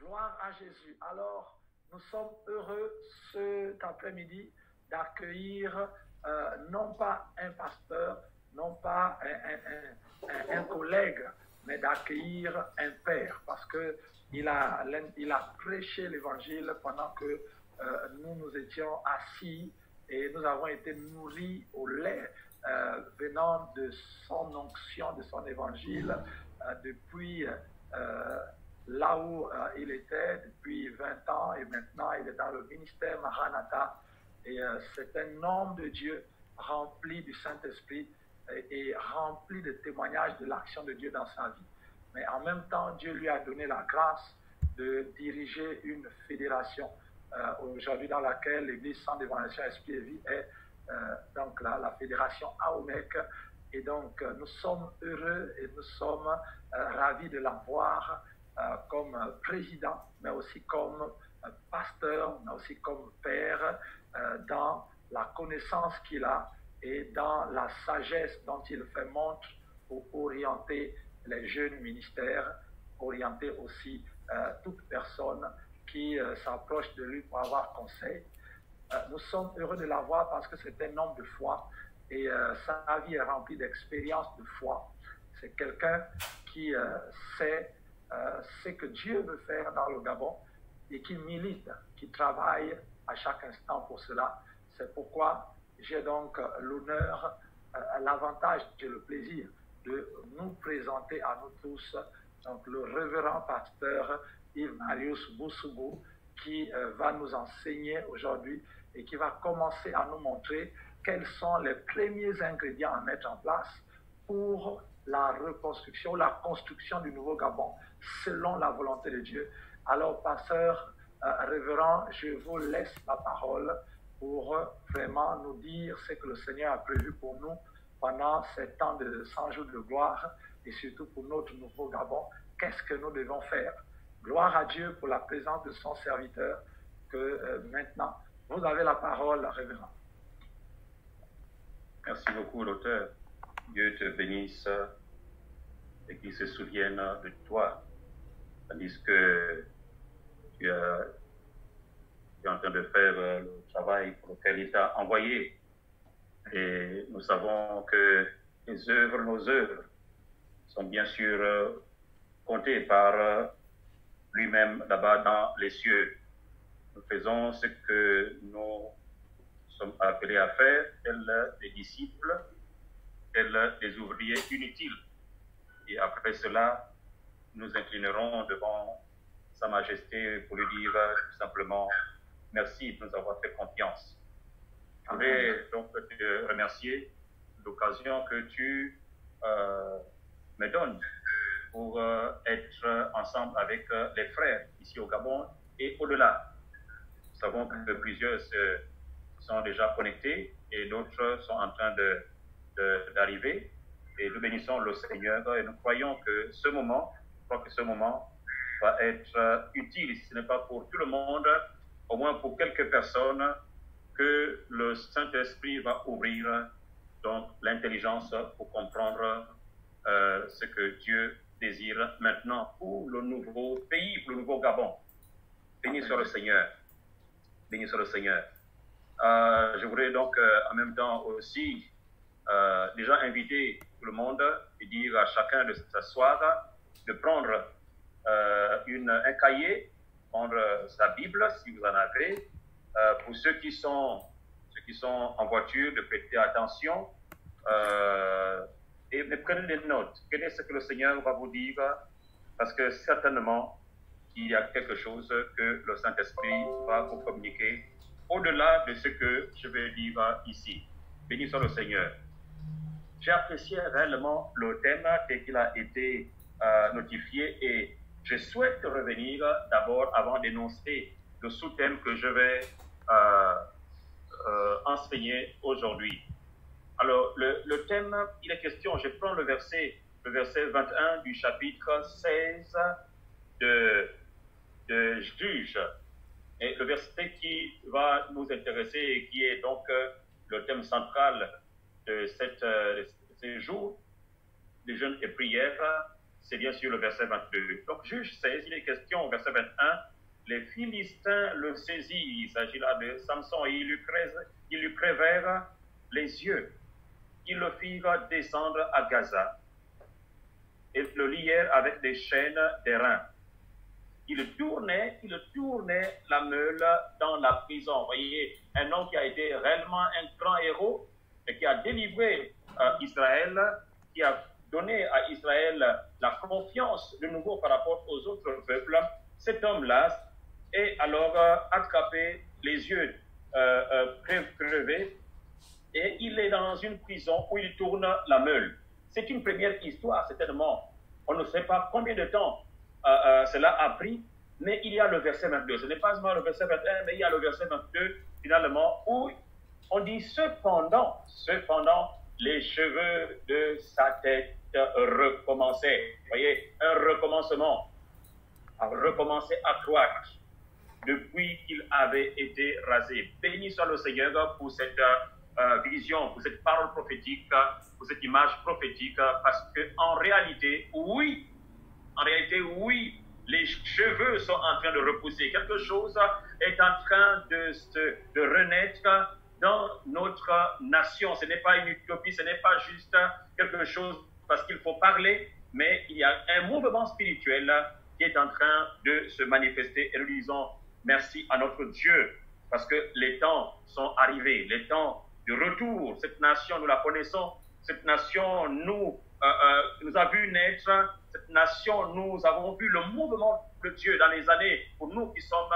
Gloire à Jésus. Alors, nous sommes heureux cet après-midi d'accueillir non pas un pasteur, non pas un collègue, mais d'accueillir un père, parce qu'il a prêché l'évangile pendant que nous nous étions assis et nous avons été nourris au lait venant de son onction, de son évangile, depuis là où il était depuis 20 ans, et maintenant il est dans le ministère Maranatha, et c'est un homme de Dieu rempli du Saint-Esprit et rempli de témoignages de l'action de Dieu dans sa vie. Mais en même temps, Dieu lui a donné la grâce de diriger une fédération aujourd'hui dans laquelle l'Église Centre d'Évangélisation Esprit et Vie est donc la fédération AOMEC. Et donc, nous sommes heureux et nous sommes ravis de l'avoir comme président, mais aussi comme pasteur, mais aussi comme père, dans la connaissance qu'il a et dans la sagesse dont il fait montre pour orienter les jeunes ministères, orienter aussi toute personne qui s'approche de lui pour avoir conseil. Nous sommes heureux de l'avoir parce que c'est un homme de foi et sa vie est remplie d'expériences de foi. C'est quelqu'un qui sait ce que Dieu veut faire dans le Gabon et qui milite, qui travaille à chaque instant pour cela. C'est pourquoi j'ai donc l'honneur, l'avantage et le plaisir de nous présenter à nous tous donc, le révérend pasteur Yves Marius Bousoubou qui va nous enseigner aujourd'hui et qui va commencer à nous montrer quels sont les premiers ingrédients à mettre en place pour la reconstruction, la construction du Nouveau Gabon, selon la volonté de Dieu. Alors, pasteur révérend, je vous laisse la parole pour vraiment nous dire ce que le Seigneur a prévu pour nous pendant ces temps de 100 jours de gloire et surtout pour notre Nouveau Gabon. Qu'est-ce que nous devons faire? Gloire à Dieu pour la présence de son serviteur que maintenant, vous avez la parole, révérend. Merci beaucoup, l'auteur. Dieu te bénisse et qu'il se souvienne de toi, tandis que tu es en train de faire le travail pour lequel il t'a envoyé. Et nous savons que les œuvres, nos œuvres, sont bien sûr comptées par lui-même là-bas dans les cieux. Nous faisons ce que nous sommes appelés à faire, tels des disciples, tels des ouvriers inutiles. Et après cela, nous inclinerons devant Sa Majesté pour lui dire tout simplement merci de nous avoir fait confiance. Je voudrais donc te remercier de l'occasion que tu me donnes pour être ensemble avec les frères ici au Gabon et au-delà. Nous savons que plusieurs sont déjà connectés et d'autres sont en train d'arriver. Et nous bénissons le Seigneur et nous croyons que ce moment va être utile. Si ce n'est pas pour tout le monde, au moins pour quelques personnes, que le Saint-Esprit va ouvrir donc l'intelligence pour comprendre ce que Dieu désire maintenant pour le nouveau pays, pour le nouveau Gabon. Béni soit le Seigneur. Béni soit le Seigneur. Je voudrais donc en même temps aussi déjà inviter tout le monde et dire à chacun de s'asseoir, de prendre un cahier, prendre sa Bible si vous en avez. Pour ceux qui sont en voiture, de prêter attention et de prendre des notes. Quel est ce que le Seigneur va vous dire? Parce que certainement, il y a quelque chose que le Saint-Esprit va vous communiquer au-delà de ce que je vais dire ici. Béni soit le Seigneur. J'ai apprécié réellement le thème tel qu'il a été notifié et je souhaite revenir d'abord avant d'énoncer le sous-thème que je vais enseigner aujourd'hui. Alors, le thème, il est question, je prends le verset 21 du chapitre 16 de Juge. Et le verset qui va nous intéresser et qui est donc le thème central de ces jours de jeûne et prière, c'est bien sûr le verset 22. Donc, Juge 16, il est question au verset 21, les Philistins le saisissent, il s'agit là de Samson, et ils lui crevèrent les yeux. Ils le firent descendre à Gaza et le lièrent avec des chaînes d'airain. Il tournait la meule dans la prison. Vous voyez, un homme qui a été réellement un grand héros et qui a délivré Israël, qui a donné à Israël la confiance de nouveau par rapport aux autres peuples. Cet homme-là est alors attrapé, les yeux crevés, et il est dans une prison où il tourne la meule. C'est une première histoire, certainement. On ne sait pas combien de temps cela a pris, mais il y a le verset 22. Ce n'est pas seulement le verset 21, mais il y a le verset 22, finalement, où on dit cependant, les cheveux de sa tête recommençaient. Vous voyez, un recommencement, à recommencer à croître depuis qu'il avait été rasé. Béni soit le Seigneur pour cette vision, pour cette parole prophétique, pour cette image prophétique, parce qu'en réalité, oui, les cheveux sont en train de repousser. Quelque chose est en train de renaître dans notre nation. Ce n'est pas une utopie, ce n'est pas juste quelque chose parce qu'il faut parler, mais il y a un mouvement spirituel qui est en train de se manifester. Et nous disons merci à notre Dieu, parce que les temps sont arrivés, les temps de retour. Cette nation, nous la connaissons. Cette nation nous a vu naître. Cette nation, nous avons vu le mouvement de Dieu dans les années. Pour nous qui sommes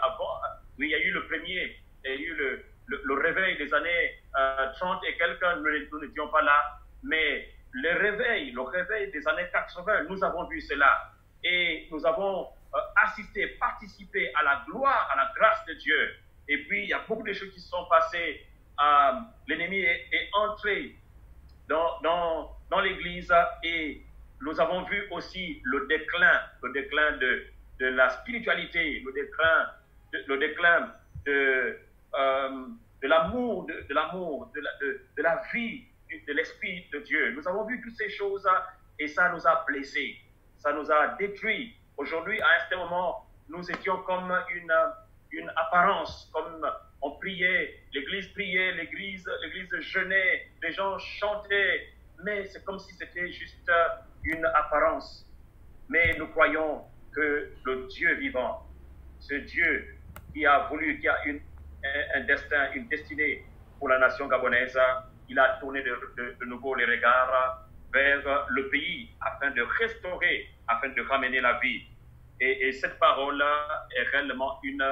avant, oui, il y a eu le premier, il y a eu le réveil des années 30 et quelques, nous n'étions pas là. Mais le réveil des années 80, nous avons vu cela. Et nous avons assisté, participé à la gloire, à la grâce de Dieu. Et puis, il y a beaucoup de choses qui se sont passées. L'ennemi est entré dans l'Église et nous avons vu aussi le déclin de la spiritualité, le déclin de l'amour, de la vie, de l'Esprit de Dieu. Nous avons vu toutes ces choses et ça nous a blessés, ça nous a détruits. Aujourd'hui, à un certain moment, nous étions comme une apparence, comme on priait, l'église jeûnait, les gens chantaient, mais c'est comme si c'était juste une apparence. Mais nous croyons que le Dieu vivant, ce Dieu qui a voulu, qui a un destin, une destinée pour la nation gabonaise, il a tourné de nouveau les regards vers le pays afin de restaurer, afin de ramener la vie. Et cette parole-là est réellement une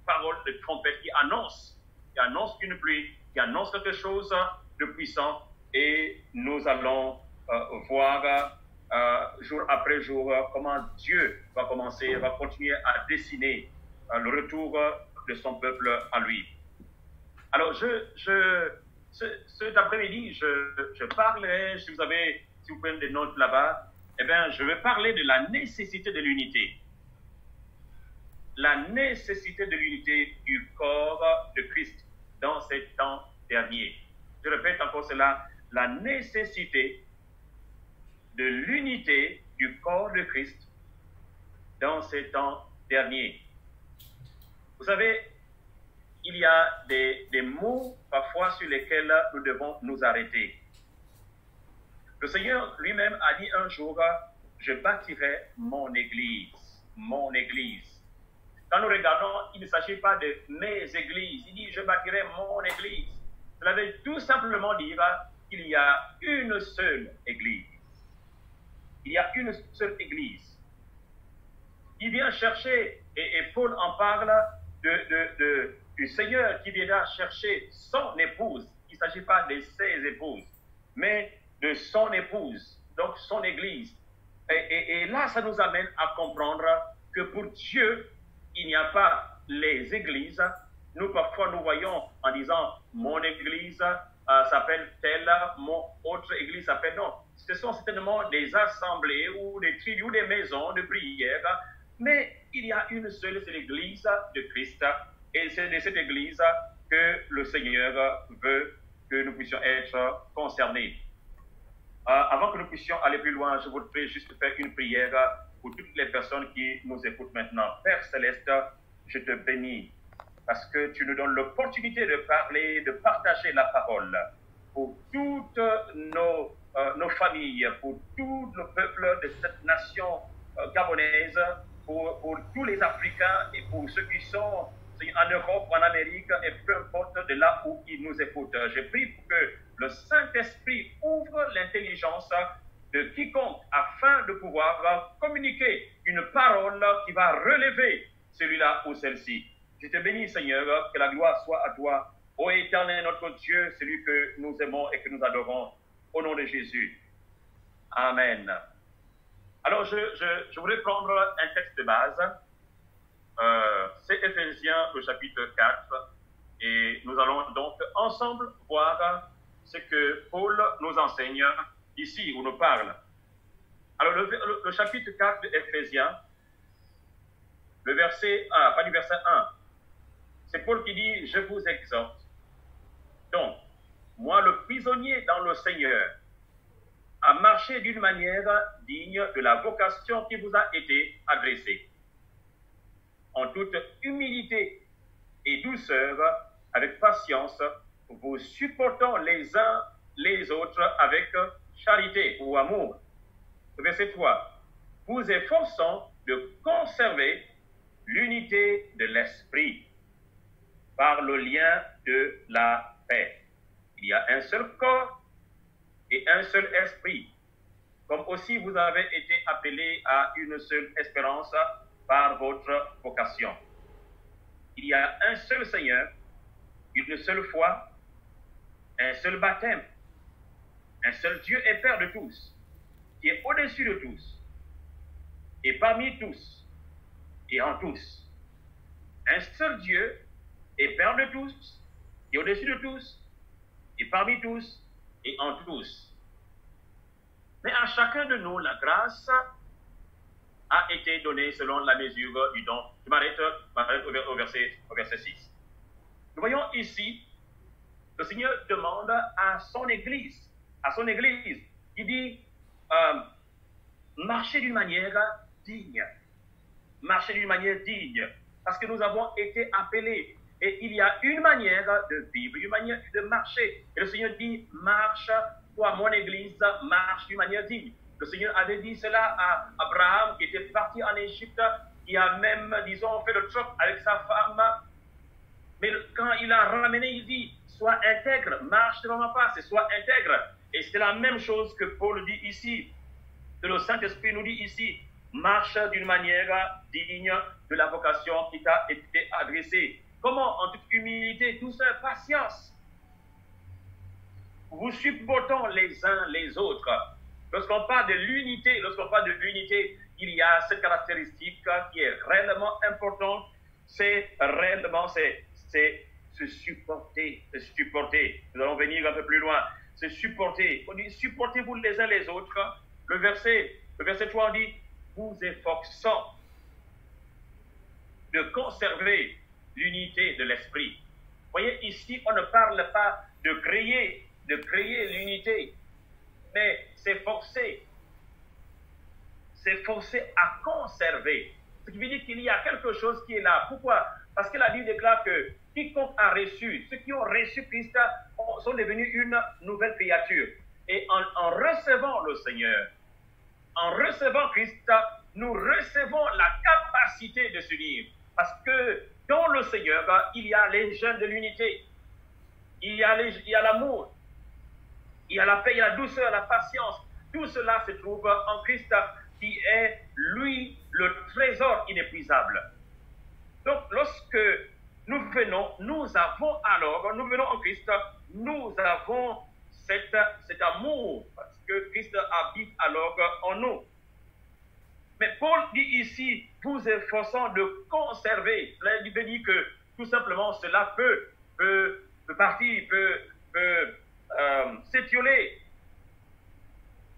parole de trompette qui annonce une pluie, qui annonce quelque chose de puissant. Et nous allons voir jour après jour comment Dieu va continuer à dessiner le retour de son peuple à lui. Alors, cet après-midi, je parlerai, si vous prenez des notes là-bas, eh bien, je vais parler de la nécessité de l'unité. La nécessité de l'unité du corps de Christ dans ces temps derniers. Je répète encore cela, la nécessité de l'unité du corps de Christ dans ces temps derniers. Vous savez, il y a des mots parfois sur lesquels nous devons nous arrêter. Le Seigneur lui-même a dit un jour, je bâtirai mon église. Mon église. Quand nous regardons, il ne s'agit pas de mes églises. Il dit, je bâtirai mon église. Cela veut tout simplement dire qu'il y a une seule église. Il y a une seule église. Il vient chercher, et Paul en parle, du Seigneur qui viendra chercher son épouse. Il ne s'agit pas de ses épouses, mais de son épouse, donc son église. Et là, ça nous amène à comprendre que pour Dieu, il n'y a pas les églises. Nous, parfois, nous voyons en disant, mon église s'appelle telle, mon autre église s'appelle non. Ce sont certainement des assemblées ou des tribus ou des maisons de prière, mais il y a une seule, c'est l'église de Christ. Et c'est de cette église que le Seigneur veut que nous puissions être concernés. Avant que nous puissions aller plus loin, je voudrais juste faire une prière pour toutes les personnes qui nous écoutent maintenant. Père Céleste, je te bénis parce que tu nous donnes l'opportunité de parler, de partager la parole pour toutes nos familles, pour tout le peuple de cette nation gabonaise, pour tous les Africains et pour ceux qui sont en Europe, en Amérique, et peu importe de là où ils nous écoutent. Je prie pour que le Saint-Esprit ouvre l'intelligence de quiconque afin de pouvoir communiquer une parole qui va relever celui-là ou celle-ci. Je te bénis, Seigneur, que la gloire soit à toi, ô Éternel notre Dieu, celui que nous aimons et que nous adorons, au nom de Jésus. Amen. Alors, je voudrais prendre un texte de base. C'est Éphésiens, le chapitre 4, et nous allons donc ensemble voir ce que Paul nous enseigne ici, où nous parle. Alors, le chapitre 4 d'Éphésiens, le verset 1, pas du verset 1, c'est Paul qui dit « Je vous exhorte, donc, moi le prisonnier dans le Seigneur, à marcher d'une manière digne de la vocation qui vous a été adressée, en toute humilité et douceur, avec patience, vous supportant les uns les autres avec charité ou amour. » Verset 3. Vous efforçant de conserver l'unité de l'esprit par le lien de la paix. Il y a un seul corps et un seul esprit, comme aussi vous avez été appelés à une seule espérance par votre vocation. Il y a un seul Seigneur, une seule foi, un seul baptême, un seul Dieu et Père de tous, qui est au-dessus de tous, et parmi tous, et en tous. Un seul Dieu et Père de tous, et au-dessus de tous, et parmi tous, et en tous. Mais à chacun de nous, la grâce a été donnée selon la mesure du don. Je m'arrête au verset 6. Nous voyons ici, le Seigneur demande à son Église, il dit, marchez d'une manière digne. Marchez d'une manière digne. Parce que nous avons été appelés. Et il y a une manière de vivre, une manière de marcher. Et le Seigneur dit, marche, toi, mon Église, marche d'une manière digne. Le Seigneur avait dit cela à Abraham, qui était parti en Égypte, qui a même, disons, fait le troc avec sa femme. Mais quand il a ramené, il dit, sois intègre, marche devant ma face et sois intègre. Et c'est la même chose que Paul dit ici, que le Saint-Esprit nous dit ici, marche d'une manière digne de la vocation qui t'a été adressée. Comment? En toute humilité, douceur, patience. Vous supportons les uns les autres. Lorsqu'on parle de l'unité, il y a cette caractéristique qui est réellement importante. C'est se supporter. Nous allons venir un peu plus loin. Se supporter. On dit, supportez-vous les uns les autres. Le verset 3 dit, vous efforçant de conserver l'unité de l'esprit. Vous voyez, ici, on ne parle pas de créer l'unité, mais s'efforcer à conserver. Ce qui veut dire qu'il y a quelque chose qui est là. Pourquoi? Parce que la Bible déclare que quiconque a reçu, ceux qui ont reçu Christ sont devenus une nouvelle créature. Et en recevant le Seigneur, en recevant Christ, nous recevons la capacité de s'unir. Parce que dans le Seigneur, il y a les gènes de l'unité. Il y a l'amour. Il y a la paix, il y a la douceur, la patience. Tout cela se trouve en Christ qui est, lui, le trésor inépuisable. Donc, lorsque nous venons en Christ, nous avons cet amour, parce que Christ habite alors en nous. Mais Paul dit ici, vous efforçant de conserver. Il veut dire que tout simplement cela peut partir, peut s'étioler.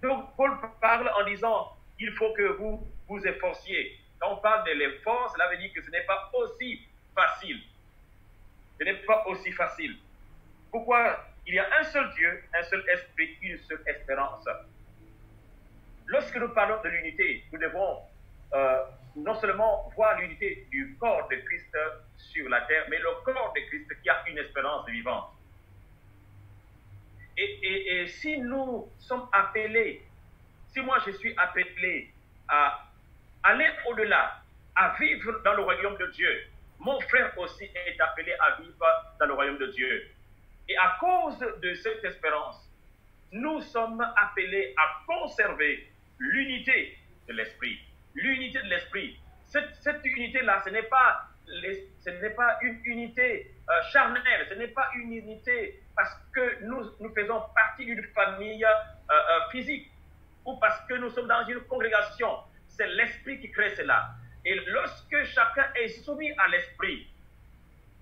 Donc Paul parle en disant, il faut que vous vous efforciez. Quand on parle de l'effort, cela veut dire que ce n'est pas aussi facile. Ce n'est pas aussi facile. Pourquoi? Il y a un seul Dieu, un seul esprit, une seule espérance. lorsque nous parlons de l'unité, nous devons non seulement voir l'unité du corps de Christ sur la terre, mais le corps de Christ qui a une espérance vivante. Et si nous sommes appelés, si moi je suis appelé à aller au-delà, à vivre dans le royaume de Dieu, mon frère aussi est appelé à vivre dans le royaume de Dieu. Et à cause de cette espérance, nous sommes appelés à conserver l'unité de l'esprit. L'unité de l'esprit. Cette unité-là, ce n'est pas une unité charnelle, ce n'est pas une unité parce que nous faisons partie d'une famille physique ou parce que nous sommes dans une congrégation. C'est l'esprit qui crée cela. Et lorsque chacun est soumis à l'esprit,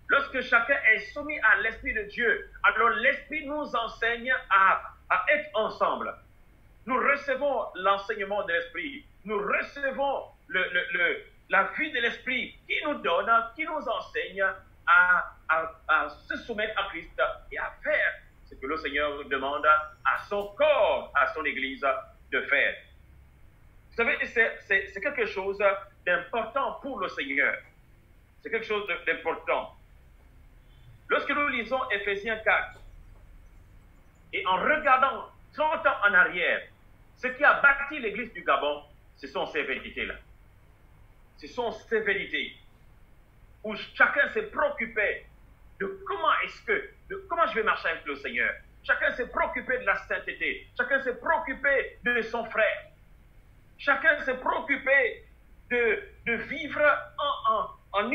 lorsque chacun est soumis à l'esprit de Dieu, alors l'esprit nous enseigne à être ensemble. Nous recevons l'enseignement de l'esprit. Nous recevons la vie de l'esprit qui nous donne, qui nous enseigne à se soumettre à Christ et à faire ce que le Seigneur demande à son corps, à son Église de faire. Vous savez, c'est quelque chose d'important pour le Seigneur. C'est quelque chose d'important. Lorsque nous lisons Éphésiens 4, et en regardant 30 ans en arrière, ce qui a bâti l'église du Gabon, ce sont ces vérités-là. Ce sont ces vérités où chacun s'est préoccupé de comment je vais marcher avec le Seigneur. Chacun s'est préoccupé de la sainteté. Chacun s'est préoccupé de son frère. Chacun s'est préoccupé de vivre en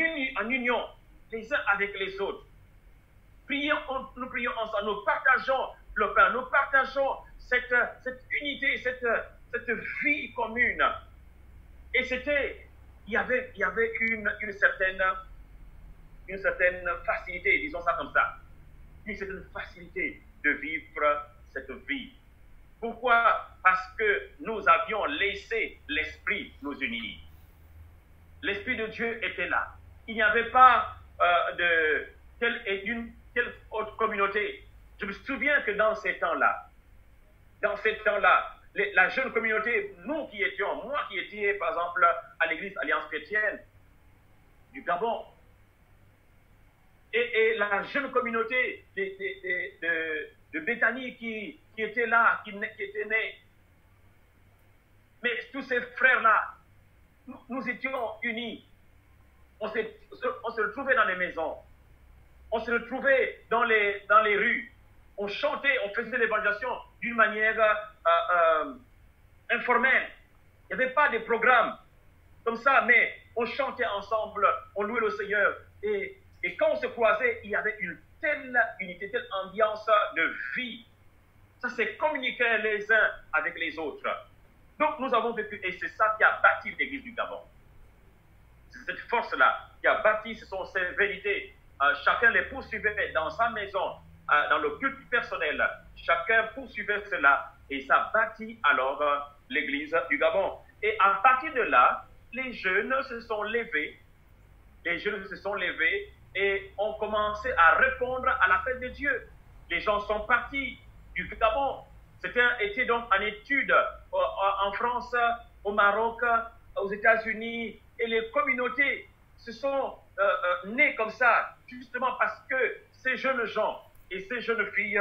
union les uns avec les autres. Nous prions ensemble, nous partageons le pain, nous partageons cette unité, cette vie commune. Et il y avait une certaine facilité, disons ça comme ça, une certaine facilité de vivre cette vie. Pourquoi? Parce que nous avions laissé l'Esprit nous unir. L'Esprit de Dieu était là. Il n'y avait pas d'une telle autre communauté. Je me souviens que dans ces temps-là, la jeune communauté, moi qui étais par exemple à l'église Alliance chrétienne du Gabon, et la jeune communauté de Béthanie qui était là, qui était née. Mais tous ces frères-là, nous étions unis. On se retrouvait dans les maisons. On se retrouvait dans les rues. On chantait, on faisait l'évangélisation d'une manière informelle. Il n'y avait pas de programme comme ça, mais on chantait ensemble, on louait le Seigneur. Et quand on se croisait, il y avait une telle unité, telle ambiance de vie. Ça s'est communiqué les uns avec les autres. Donc nous avons vécu, et c'est ça qui a bâti l'église du Gabon. C'est cette force-là qui a bâti, ce sont ces vérités. Chacun les poursuivait dans sa maison, dans le culte personnel. Chacun poursuivait cela et ça bâtit alors l'église du Gabon. Et à partir de là, les jeunes se sont levés. Et ont commencé à répondre à l'appel de Dieu. Les gens sont partis du Gabon. Certains étaient donc en études en France, au Maroc, aux États-Unis. Et les communautés se sont nées comme ça, justement parce que ces jeunes gens et ces jeunes filles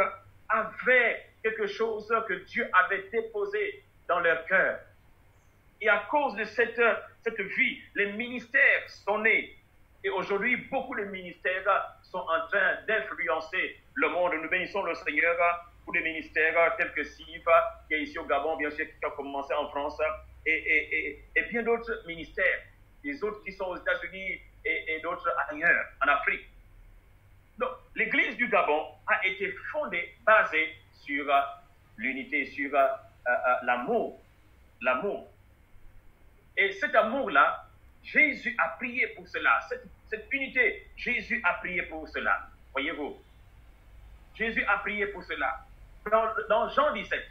avaient quelque chose que Dieu avait déposé dans leur cœur. Et à cause de cette vie, les ministères sont nés. Et aujourd'hui, beaucoup de ministères sont en train d'influencer le monde. Nous bénissons le Seigneur pour des ministères tels que SIV, qui est ici au Gabon, bien sûr, qui a commencé en France, et bien d'autres ministères, les autres qui sont aux États-Unis et d'autres ailleurs, en Afrique. Donc, l'église du Gabon a été fondée, basée sur l'unité, sur l'amour. L'amour. Et cet amour-là, Jésus a prié pour cela. Cette unité, Jésus a prié pour cela. Voyez-vous? Jésus a prié pour cela. Dans Jean 17,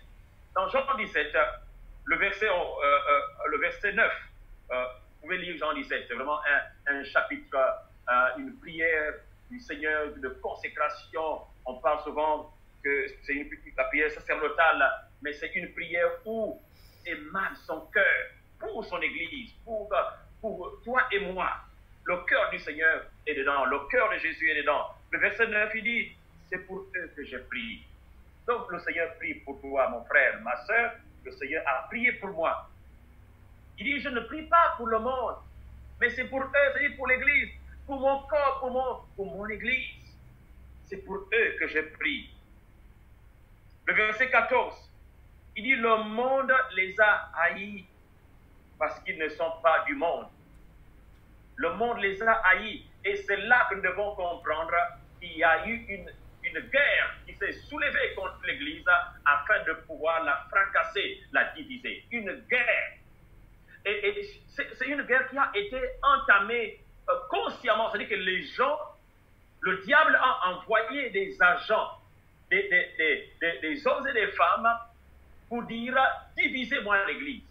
le verset 9, vous pouvez lire Jean 17, c'est vraiment un chapitre, une prière du Seigneur, de consécration. On parle souvent que c'est la prière sacerdotale, mais c'est une prière où émane son cœur pour son Église, pour toi et moi. Le cœur du Seigneur est dedans, le cœur de Jésus est dedans. Le verset 9, il dit, c'est pour eux que j'ai prié. Donc le Seigneur prie pour toi, mon frère, ma soeur, le Seigneur a prié pour moi. Il dit, je ne prie pas pour le monde, mais c'est pour eux, c'est pour l'Église, pour mon corps, pour mon Église. C'est pour eux que je prie. Le verset 14, il dit, le monde les a haïs parce qu'ils ne sont pas du monde. Le monde les a haïs. Et c'est là que nous devons comprendre qu'il y a eu une guerre qui s'est soulevée contre l'Église afin de pouvoir la fracasser, la diviser. Une guerre. Et c'est une guerre qui a été entamée consciemment. C'est-à-dire que les gens, le diable a envoyé des agents, des hommes et des femmes pour dire divisez-moi l'Église.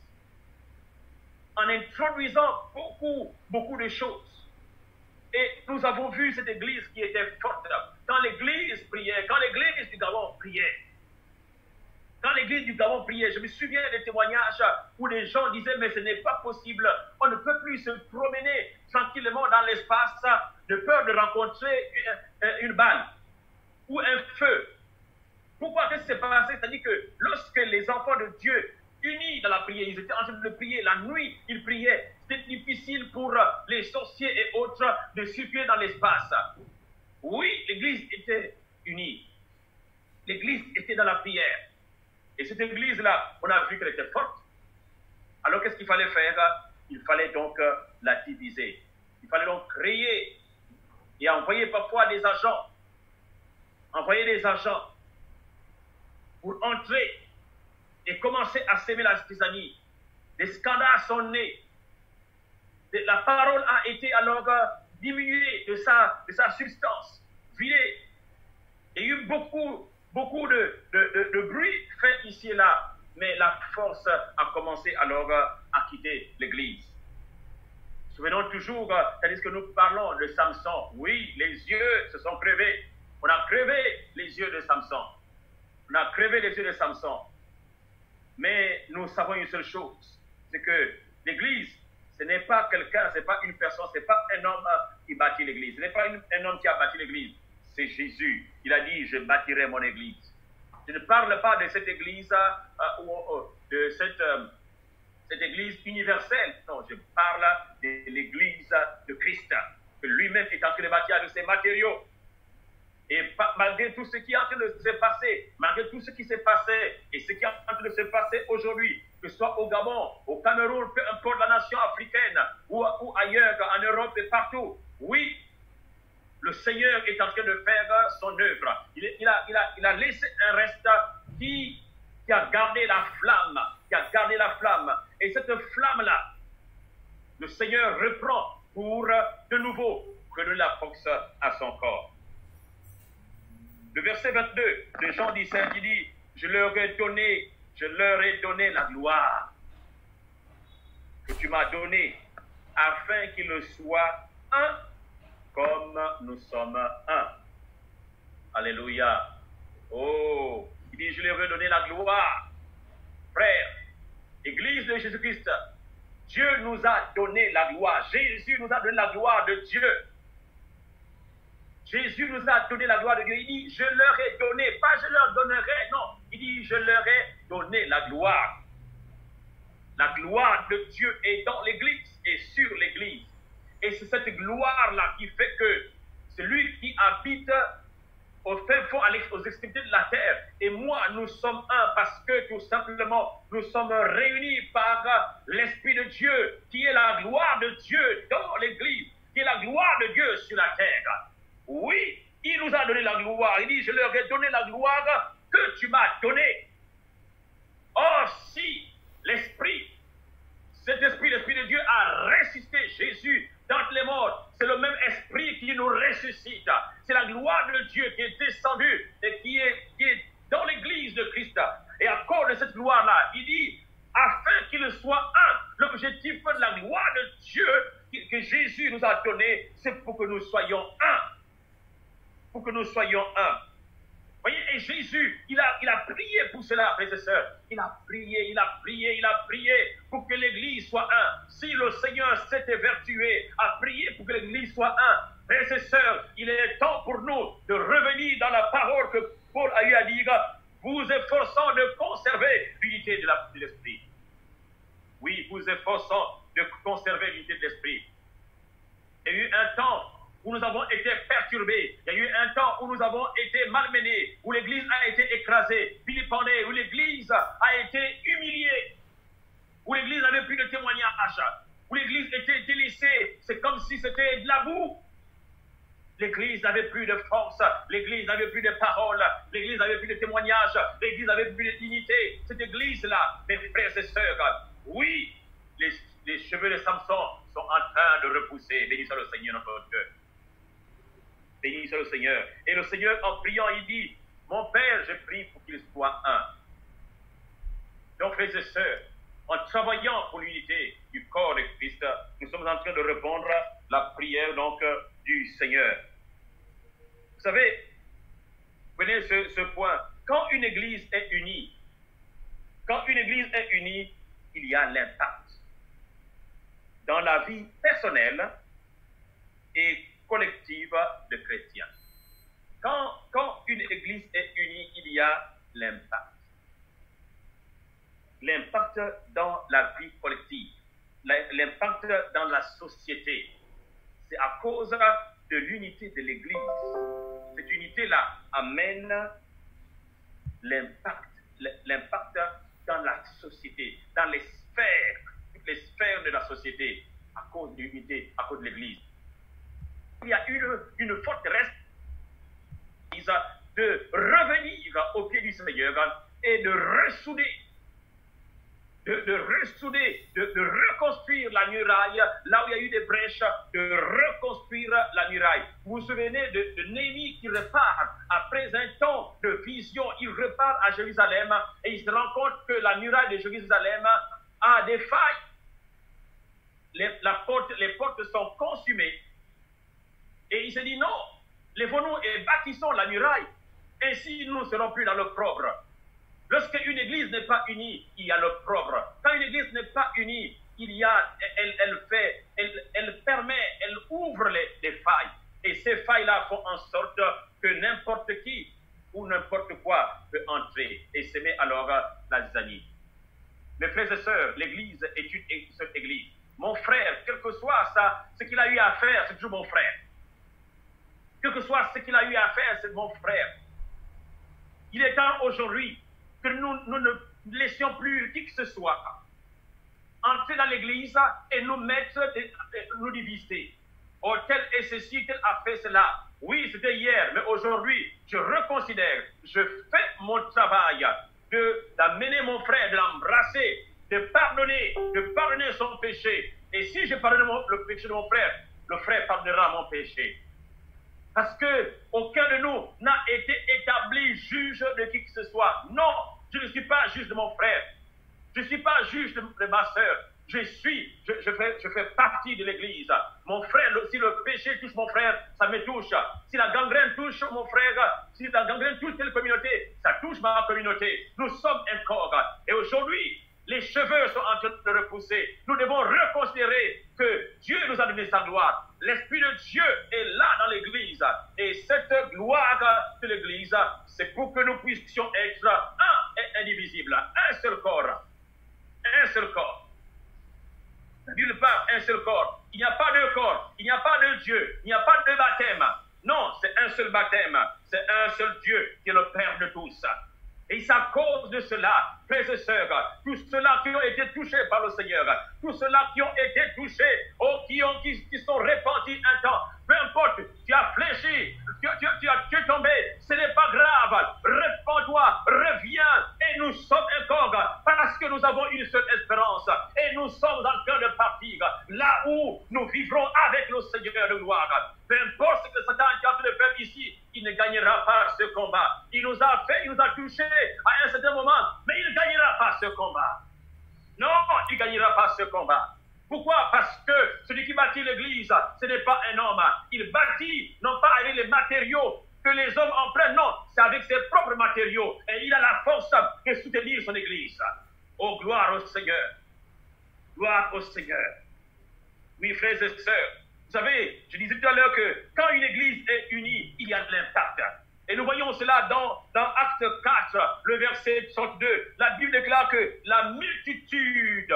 En introduisant beaucoup de choses. Et nous avons vu cette Église qui était forte. Quand l'Église priait, quand l'Église du Gabon priait, quand l'Église du Gabon priait, je me souviens des témoignages où les gens disaient, mais ce n'est pas possible, on ne peut plus se promener tranquillement dans l'espace de peur de rencontrer une balle ou un feu. Pourquoi qu'est-ce qui s'est passé? C'est-à-dire que lorsque les enfants de Dieu unis dans la prière, ils étaient en train de prier, la nuit, ils priaient. C'était difficile pour les sorciers et autres de circuler dans l'espace. Oui, l'Église était unie. L'Église était dans la prière. Et cette Église-là, on a vu qu'elle était forte. Alors qu'est-ce qu'il fallait faire? Il fallait donc la diviser. Il fallait donc créer et envoyer parfois des agents. Envoyer des agents pour entrer et commencer à s'aimer la zizanie. Des scandales sont nés. La parole a été alors diminuée de sa substance, vidée. Il y a eu beaucoup de bruit fait ici et là, mais la force a commencé alors à quitter l'Église. Souvenons toujours, tandis que nous parlons de Samson, oui, les yeux se sont crevés. On a crevé les yeux de Samson. On a crevé les yeux de Samson. Mais nous savons une seule chose, c'est que l'Église, ce n'est pas quelqu'un, ce n'est pas une personne, ce n'est pas un homme qui bâtit l'Église. Ce n'est pas un homme qui a bâti l'Église, c'est Jésus. Il a dit, je bâtirai mon Église. Je ne parle pas de cette Église, de cette Église universelle. Non, je parle de l'Église de Christ, que lui-même est en train de bâtir avec ses matériaux. Et malgré tout ce qui est en train de se passer, malgré tout ce qui s'est passé et ce qui est en train de se passer aujourd'hui, que ce soit au Gabon, au Cameroun, peu importe la nation africaine ou ailleurs, en Europe et partout, oui, le Seigneur est en train de faire son œuvre. Il a laissé un reste qui a gardé la flamme, Et cette flamme-là, le Seigneur reprend pour de nouveau redonner la force à son corps. Le verset 22 de Jean 17, il dit, je leur ai donné la gloire que tu m'as donnée, afin qu'ils soient un, comme nous sommes un. Alléluia. Oh, il dit, je leur ai donné la gloire. Frère, Église de Jésus-Christ, Dieu nous a donné la gloire. Jésus nous a donné la gloire de Dieu. Jésus nous a donné la gloire de Dieu. Il dit, je leur ai donné, pas je leur donnerai, non. Il dit, je leur ai donné la gloire. La gloire de Dieu est dans l'Église et sur l'Église. Et c'est cette gloire-là qui fait que celui qui habite au fin fond, aux extrémités de la terre, et moi, nous sommes un parce que tout simplement, nous sommes réunis par l'Esprit de Dieu, qui est la gloire de Dieu dans l'Église, qui est la gloire de Dieu sur la terre. Oui, il nous a donné la gloire. Il dit, je leur ai donné la gloire que tu m'as donnée. Or, si cet esprit, l'Esprit de Dieu a ressuscité Jésus d'entre les morts, c'est le même esprit qui nous ressuscite. C'est la gloire de Dieu qui est descendue et qui est dans l'Église de Christ. Et à cause de cette gloire-là, il dit, afin qu'il soit un, l'objectif de la gloire de Dieu que Jésus nous a donné, c'est pour que nous soyons un. Pour que nous soyons un. Voyez, Et Jésus, il a prié pour cela, frères et sœurs. Il a prié pour que l'Église soit un. Si le Seigneur s'est évertué à prier pour que l'Église soit un, frères et sœurs, il est temps pour nous de revenir dans la parole que Paul a eu à dire, vous efforçant de conserver l'unité de l'esprit. Oui, vous efforçant de conserver l'unité de l'esprit. Il y a eu un temps où nous avons été perturbés. Il y a eu un temps où nous avons été malmenés, où l'Église a été écrasée, vilipendée, où l'Église a été humiliée, où l'Église n'avait plus de témoignage, où l'Église était délaissée. C'est comme si c'était de la boue. L'Église n'avait plus de force, l'Église n'avait plus de paroles, l'Église n'avait plus de témoignages, l'Église n'avait plus de dignité. Cette Église-là, mes frères et sœurs, oui, les cheveux de Samson sont en train de repousser. Béni soit le Seigneur notre Dieu. Béni soit le Seigneur. Et le Seigneur, en priant, il dit, mon Père, je prie pour qu'il soit un. Donc, frères et sœurs, en travaillant pour l'unité du corps de Christ, nous sommes en train de répondre à la prière donc du Seigneur. Vous savez, prenez ce point. Quand une Église est unie, il y a l'impact dans la vie personnelle et collective de chrétiens. Quand une Église est unie, il y a l'impact. L'impact dans la vie collective, l'impact dans la société. C'est à cause de l'unité de l'Église. Cette unité-là amène l'impact dans la société, dans les sphères, toutes les sphères de la société, à cause de l'unité, à cause de l'Église. Il y a une forte responsabilité de revenir au pied du Seigneur et de ressouder, de reconstruire la muraille, là où il y a eu des brèches, de reconstruire la muraille. Vous vous souvenez de Néhémie qui repart, après un temps de vision, il repart à Jérusalem et il se rend compte que la muraille de Jérusalem a des failles. Les portes sont consumées. Et il se dit non, lèvons-nous et bâtissons la muraille, ainsi nous ne serons plus dans l'opprobre. Lorsqu'une église n'est pas unie, il y a l'opprobre. Quand une église n'est pas unie, elle ouvre les failles. Et ces failles-là font en sorte que n'importe qui ou n'importe quoi peut entrer et s'aimer alors la zizanie. Mes frères et sœurs, l'église est une seule église. Mon frère, quel que soit ce qu'il a eu à faire, c'est toujours mon frère. Quel que soit ce qu'il a eu à faire, c'est mon frère. Il est temps aujourd'hui que nous ne laissions plus qui que ce soit entrer dans l'église et nous nous diviser. Oh, tel est ceci, tel a fait cela. Oui, c'était hier, mais aujourd'hui, je reconsidère, je fais mon travail d'amener mon frère, de l'embrasser, de pardonner son péché. Et si je pardonne le péché de mon frère, le frère pardonnera mon péché. Parce que aucun de nous n'a été établi juge de qui que ce soit. Non, je ne suis pas juge de mon frère. Je ne suis pas juge de ma sœur. Je fais partie de l'église. Mon frère, si le péché touche mon frère, ça me touche. Si la gangrène touche mon frère, si la gangrène touche telle communauté, ça touche ma communauté. Nous sommes un corps. Et aujourd'hui, les cheveux sont en train de repousser. Nous devons reconsidérer que Dieu nous a donné sa gloire. L'Esprit de Dieu est là dans l'Église. Et cette gloire de l'Église, c'est pour que nous puissions être un et indivisible. Un seul corps. Un seul corps. D'une part, un seul corps. Il n'y a pas deux corps. Il n'y a pas deux dieux. Il n'y a pas deux baptêmes. Non, c'est un seul baptême. C'est un seul Dieu qui est le Père de tous. Et c'est à cause de cela, frères et sœurs, tous ceux-là qui ont été touchés par le Seigneur, tous ceux-là qui ont été touchés, qui sont répandus un temps, peu importe, tu as fléchi, tu es tombé, ce n'est pas grave, répands-toi, reviens, et nous sommes un corps, parce que nous avons une seule espérance, et nous sommes en train de partir, là où nous vivrons avec le Seigneur de gloire. Peu importe ce que Satan est en train de faire ici, il ne gagnera pas ce combat. Il nous a touchés à un certain moment, mais il ne gagnera pas ce combat. Non, il ne gagnera pas ce combat. Pourquoi? Parce que celui qui bâtit l'église, ce n'est pas un homme. Il bâtit non pas avec les matériaux que les hommes en prennent, non, c'est avec ses propres matériaux. matériaux et il a la force de soutenir son Église. Oh, gloire au Seigneur. Gloire au Seigneur. Oui, frères et sœurs, vous savez, je disais tout à l'heure que quand une Église est unie, il y a de l'impact. Et nous voyons cela dans Acte 4, le verset 32. La Bible déclare que la multitude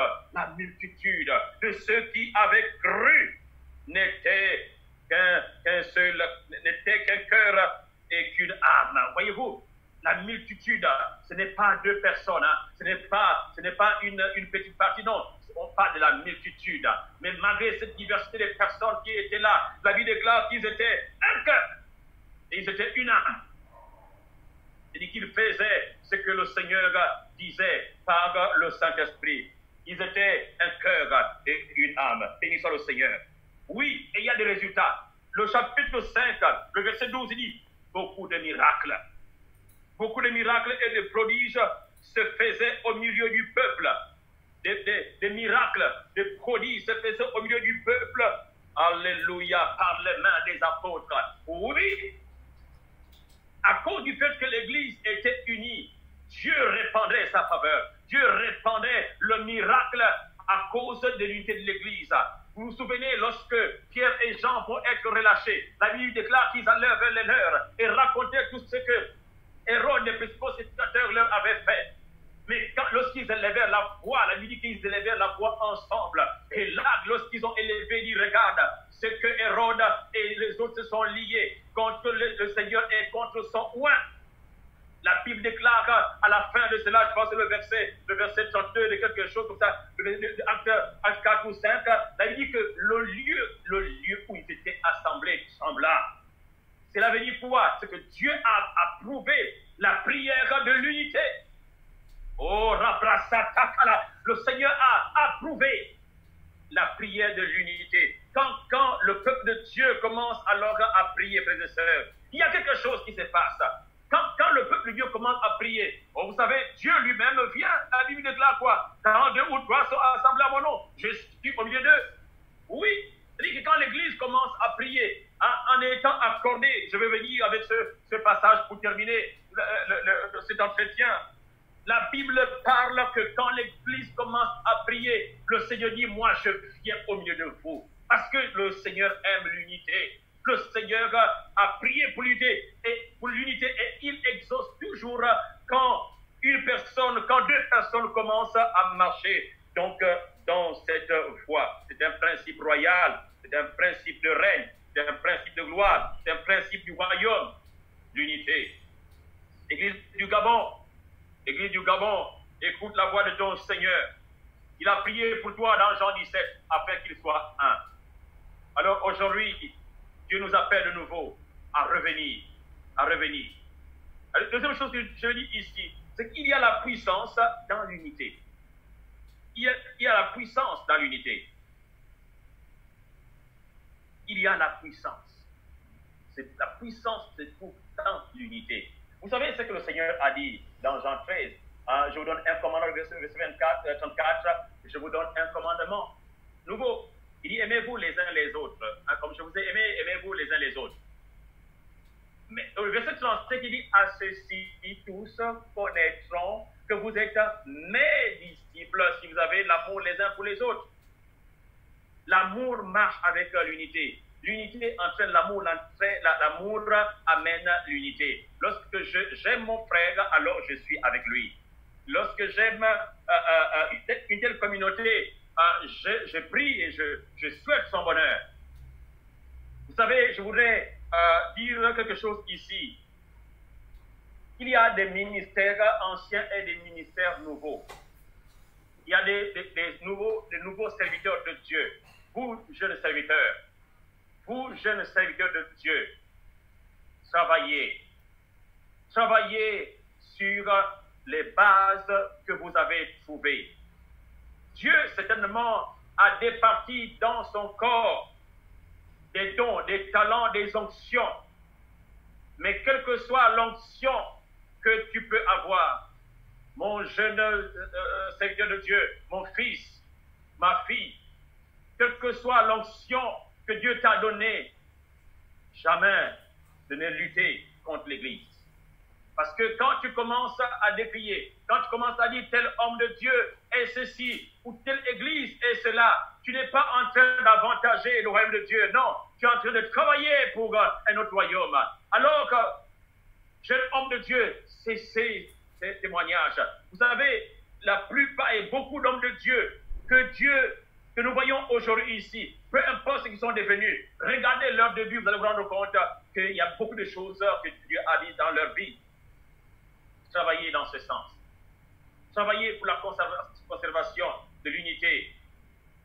de ceux qui avaient cru n'était qu'un cœur et qu'une âme. Voyez-vous, la multitude, ce n'est pas deux personnes, hein. Ce n'est pas une petite partie, non. On parle de la multitude. Mais malgré cette diversité de personnes qui étaient là, la Bible déclare qu'ils étaient un cœur. Et ils étaient une âme. C'est-à-dire qu'ils faisaient ce que le Seigneur disait par le Saint-Esprit. Ils étaient un cœur et une âme. Bénissons le Seigneur. Oui, et il y a des résultats. Le chapitre 5, le verset 12, il dit beaucoup de miracles. Beaucoup de miracles et de prodiges se faisaient au milieu du peuple. Des miracles, des prodiges se faisaient au milieu du peuple. Alléluia, par les mains des apôtres. Oui, à cause du fait que l'Église était unie, Dieu répandait sa faveur. Dieu répandait le miracle à cause de l'unité de l'Église. Vous vous souvenez, lorsque Pierre et Jean vont être relâchés, la Bible déclare qu'ils allèrent vers les leurs et racontaient tout ce que Hérode, les principaux sacrificateurs, leur avait fait. Mais lorsqu'ils élevèrent la voix, la Bible dit qu'ils élevèrent la voix ensemble. Et là, lorsqu'ils ont élevé, ils dit, regarde, ce que Hérode et les autres se sont liés contre le Seigneur et contre son oint. La Bible déclare à la fin de cela, je pense que le verset 32 de quelque chose comme ça, Acte 4 ou 5, là il dit que le lieu où ils étaient assemblés trembla. Cela veut dire quoi? C'est que Dieu a approuvé la prière de l'unité. Oh, Rabrasatakala, le Seigneur a approuvé la prière de l'unité. Quand le peuple de Dieu commence alors à prier, frères et sœurs, il y a quelque chose qui se passe. Quand le peuple de Dieu commence à prier, oh, vous savez, Dieu lui-même vient. La Bible déclare quoi? Quand 2 ou 3 sont assemblés à mon nom, je suis au milieu d'eux. Oui, c'est-à-dire que quand l'Église commence à prier, en étant accordé, je vais venir avec ce passage pour terminer cet entretien. La Bible parle que quand l'Église commence à prier, le Seigneur dit, moi je viens au milieu de vous. Parce que le Seigneur aime l'unité. Le Seigneur a prié pour l'unité et il exauce toujours quand deux personnes commencent à marcher. Donc, dans cette voie, c'est un principe royal, c'est un principe de règne, c'est un principe de gloire, c'est un principe du royaume, l'unité. Église du Gabon, écoute la voix de ton Seigneur. Il a prié pour toi dans Jean 17 afin qu'il soit un. Alors aujourd'hui, Dieu nous appelle de nouveau à revenir. La deuxième chose que je dis ici, c'est qu'il y a la puissance dans l'unité. Il y a la puissance dans l'unité. Il y a la puissance. La puissance se trouve dans l'unité. Vous savez ce que le Seigneur a dit dans Jean 13? Je vous donne un commandement, verset 34, je vous donne un commandement nouveau. Il dit, aimez-vous les uns les autres. Comme je vous ai aimé, aimez-vous les uns les autres. Mais au verset 37, il dit, à ceci, tous connaîtront que vous êtes mes disciples si vous avez l'amour les uns pour les autres. L'amour marche avec l'unité. L'unité entraîne l'amour, l'amour amène l'unité. Lorsque j'aime mon frère, alors je suis avec lui. Lorsque j'aime une telle communauté, je prie et je souhaite son bonheur. Vous savez, je voudrais dire quelque chose ici. Il y a des ministères anciens et des ministères nouveaux. Il y a des nouveaux serviteurs de Dieu. Vous, jeunes serviteurs de Dieu, travaillez sur les bases que vous avez trouvées. Dieu, certainement, a départi dans son corps des dons, des talents, des onctions. Mais quelle que soit l'onction que tu peux avoir, mon jeune serviteur de Dieu, mon fils, ma fille, quelle que soit l'onction que Dieu t'a donnée, jamais de ne lutter contre l'Église. Parce que quand tu commences à décrier, quand tu commences à dire tel homme de Dieu est ceci, ou telle église est cela, tu n'es pas en train d'avantager le royaume de Dieu. Non, tu es en train de travailler pour un autre royaume. Alors que, jeune homme de Dieu, c'est ces témoignages. Vous savez, la plupart et beaucoup d'hommes de Dieu que nous voyons aujourd'hui ici, peu importe ce qu'ils sont devenus, regardez leur début, vous allez vous rendre compte qu'il y a beaucoup de choses que Dieu a dit dans leur vie. Travaillez dans ce sens. Travaillez pour la conservation de l'unité.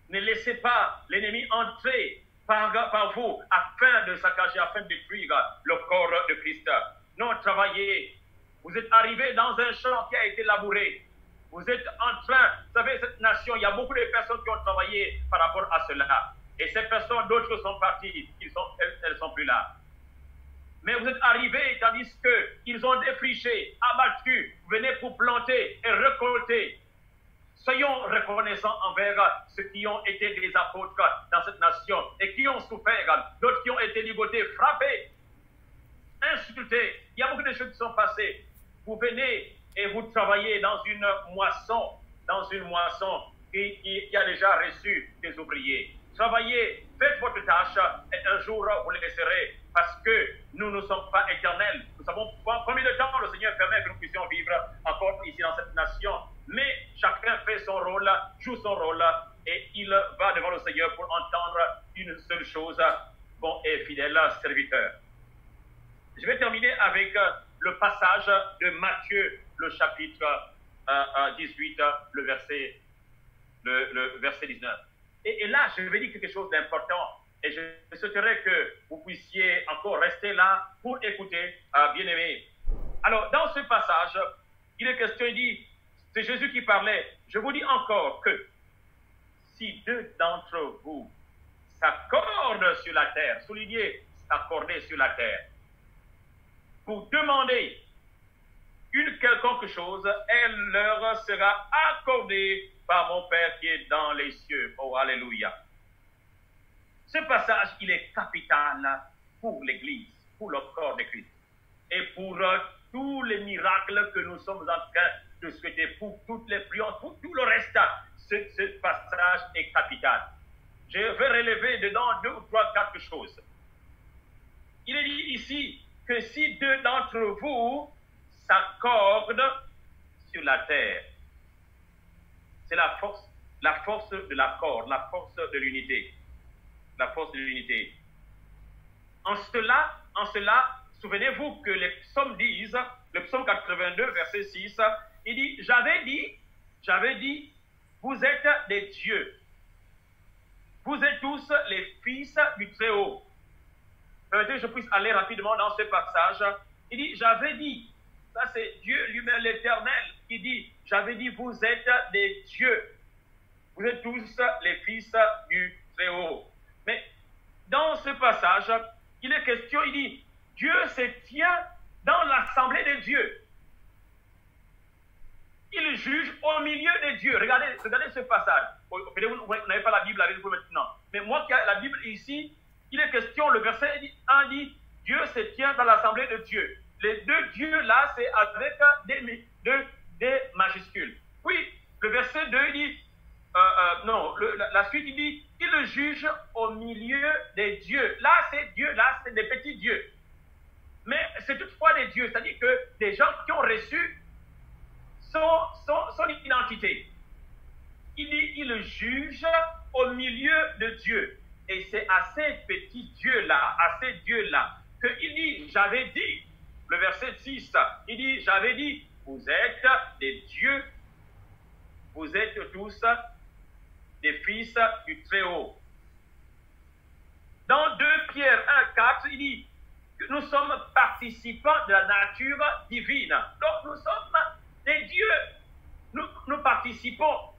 Ne laissez pas l'ennemi entrer par vous afin de saccager, afin de détruire le corps de Christ. Non, travaillez. Vous êtes arrivés dans un champ qui a été labouré. Vous êtes en train, vous savez, cette nation, il y a beaucoup de personnes qui ont travaillé par rapport à cela. Et ces personnes, d'autres sont parties, elles ne sont plus là. Mais vous êtes arrivés tandis qu'ils ont défriché, abattu, vous venez pour planter et récolter. Soyons reconnaissants envers ceux qui ont été des apôtres dans cette nation et qui ont souffert, d'autres qui ont été ligotés, frappés, insultés. Il y a beaucoup de choses qui sont passées. Vous venez et vous travaillez dans une moisson qui a déjà reçu des ouvriers. Travaillez, faites votre tâche et un jour vous le laisserez parce que nous ne sommes pas éternels. Nous savons combien de temps le Seigneur permet que nous puissions vivre encore ici dans cette nation. Mais chacun fait son rôle, joue son rôle et il va devant le Seigneur pour entendre une seule chose, bon et fidèle serviteur. Je vais terminer avec le passage de Matthieu, le chapitre 18, le verset 19. Et là, je vais dire quelque chose d'important. Et je souhaiterais que vous puissiez encore rester là pour écouter, bien-aimés. Alors, dans ce passage, il est question, il dit, c'est Jésus qui parlait. Je vous dis encore que si deux d'entre vous s'accordent sur la terre, soulignez, s'accorder sur la terre, pour demander une quelconque chose, elle leur sera accordée par mon Père qui est dans les cieux. Oh, alléluia. Ce passage, il est capital pour l'Église, pour le corps de Christ. Et pour tous les miracles que nous sommes en train de souhaiter, pour toutes les prières, pour tout le reste, ce passage est capital. Je vais relever dedans 2 ou 3, 4 choses. Il est dit ici que si deux d'entre vous s'accordent sur la terre, c'est la force de l'accord, la force de l'unité. La force de l'unité. En cela, souvenez-vous que les psaumes disent, le psaume 82, verset 6, il dit, j'avais dit, vous êtes des dieux. Vous êtes tous les fils du Très-Haut. Permettez que je puisse aller rapidement dans ce passage. Il dit, j'avais dit, ça c'est Dieu lui-même l'Éternel qui dit, j'avais dit, vous êtes des dieux. Vous êtes tous les fils du Très-Haut. Mais dans ce passage, il est question, il dit, Dieu se tient dans l'assemblée des dieux. Il juge au milieu des dieux. Regardez ce passage. Peut-être vous n'avez pas la Bible avec vous maintenant. Mais moi qui ai la Bible ici, il est question, le verset 1 dit, Dieu se tient dans l'assemblée de Dieu. Les deux dieux là, c'est avec des majuscules. Puis, le verset 2, il dit, la suite, il dit, il juge au milieu des dieux. Là, c'est Dieu, là, c'est des petits dieux. Mais c'est toutefois des dieux, c'est-à-dire que des gens qui ont reçu son identité. Il dit, il juge au milieu de Dieu. Et c'est à ces petits dieux-là, qu'il dit, j'avais dit, le verset 6, il dit, j'avais dit, vous êtes des dieux, vous êtes tous des fils du Très-Haut. Dans 2 Pierre 1,4, il dit que nous sommes participants de la nature divine. Donc nous sommes des dieux. Nous participons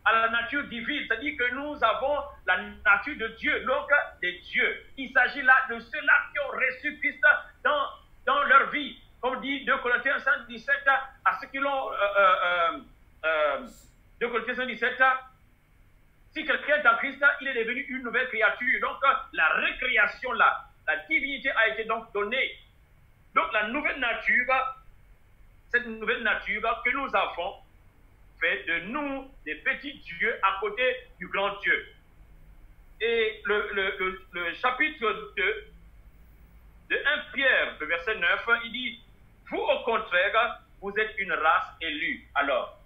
à la nature divine, c'est-à-dire que nous avons la nature de Dieu, donc des dieux. Il s'agit là de ceux-là qui ont reçu Christ dans leur vie. Comme dit 2 Corinthiens 5,17, à ceux qui l'ont 2 Corinthiens 5,17, si quelqu'un est en Christ, il est devenu une nouvelle créature. Donc, la récréation là, la divinité a été donc donnée. Donc, la nouvelle nature cette nouvelle nature que nous avons fait de nous des petits dieux à côté du grand Dieu. Et le chapitre 2 de 1 Pierre, le verset 9, il dit, vous au contraire, vous êtes une race élue. Alors,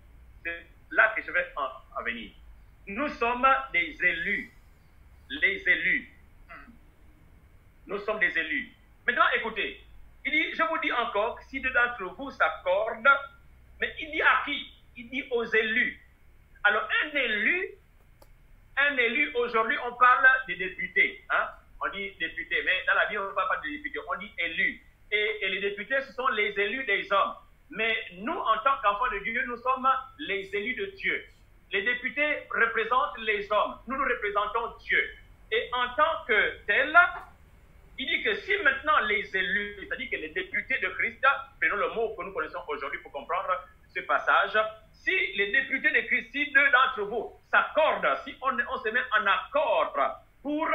c'est là que je vais en venir. Nous sommes des élus. Les élus. Nous sommes des élus. Maintenant, écoutez, il dit, je vous dis encore, si deux d'entre vous s'accordent, mais il dit à qui? Il dit aux élus. Alors, un élu, aujourd'hui, on parle des députés. Hein? On dit députés, mais dans la Bible, on ne parle pas de députés, on dit élus. Et les députés, ce sont les élus des hommes. Mais nous, en tant qu'enfants de Dieu, nous sommes les élus de Dieu. Les députés représentent les hommes. Nous représentons Dieu. Et en tant que tel, il dit que si maintenant les élus, c'est-à-dire que les députés de Christ, prenons le mot que nous connaissons aujourd'hui pour comprendre ce passage, si les députés de Christ, si deux d'entre vous s'accordent, si on se met en accord pour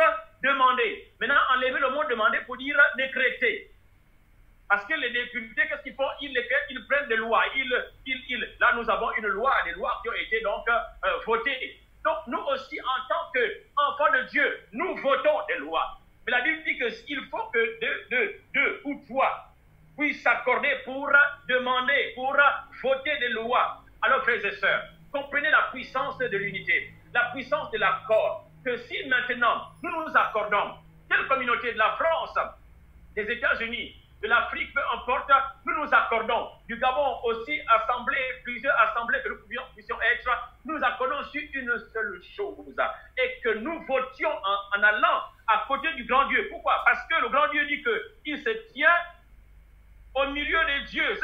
demander, maintenant enlever le mot demander pour dire décréter. Parce que les députés, qu'est-ce qu'ils font? Ils prennent des lois. Là, nous avons une loi, des lois qui ont été donc votées. Donc, nous aussi, en tant qu'enfants de Dieu, nous votons des lois. Mais la Bible dit qu'il faut que deux ou trois puissent s'accorder pour demander, pour voter des lois. Alors, frères et sœurs, comprenez la puissance de l'unité, la puissance de l'accord. Que si maintenant, nous nous accordons, quelle communauté de la France, des États-Unis, de l'Afrique, peu importe, nous nous accordons. Du Gabon aussi, plusieurs assemblées que nous puissions être, nous accordons sur une seule chose. Et que nous votions en allant à côté du grand Dieu. Pourquoi? Parce que le grand Dieu dit qu'il se tient au milieu des dieux.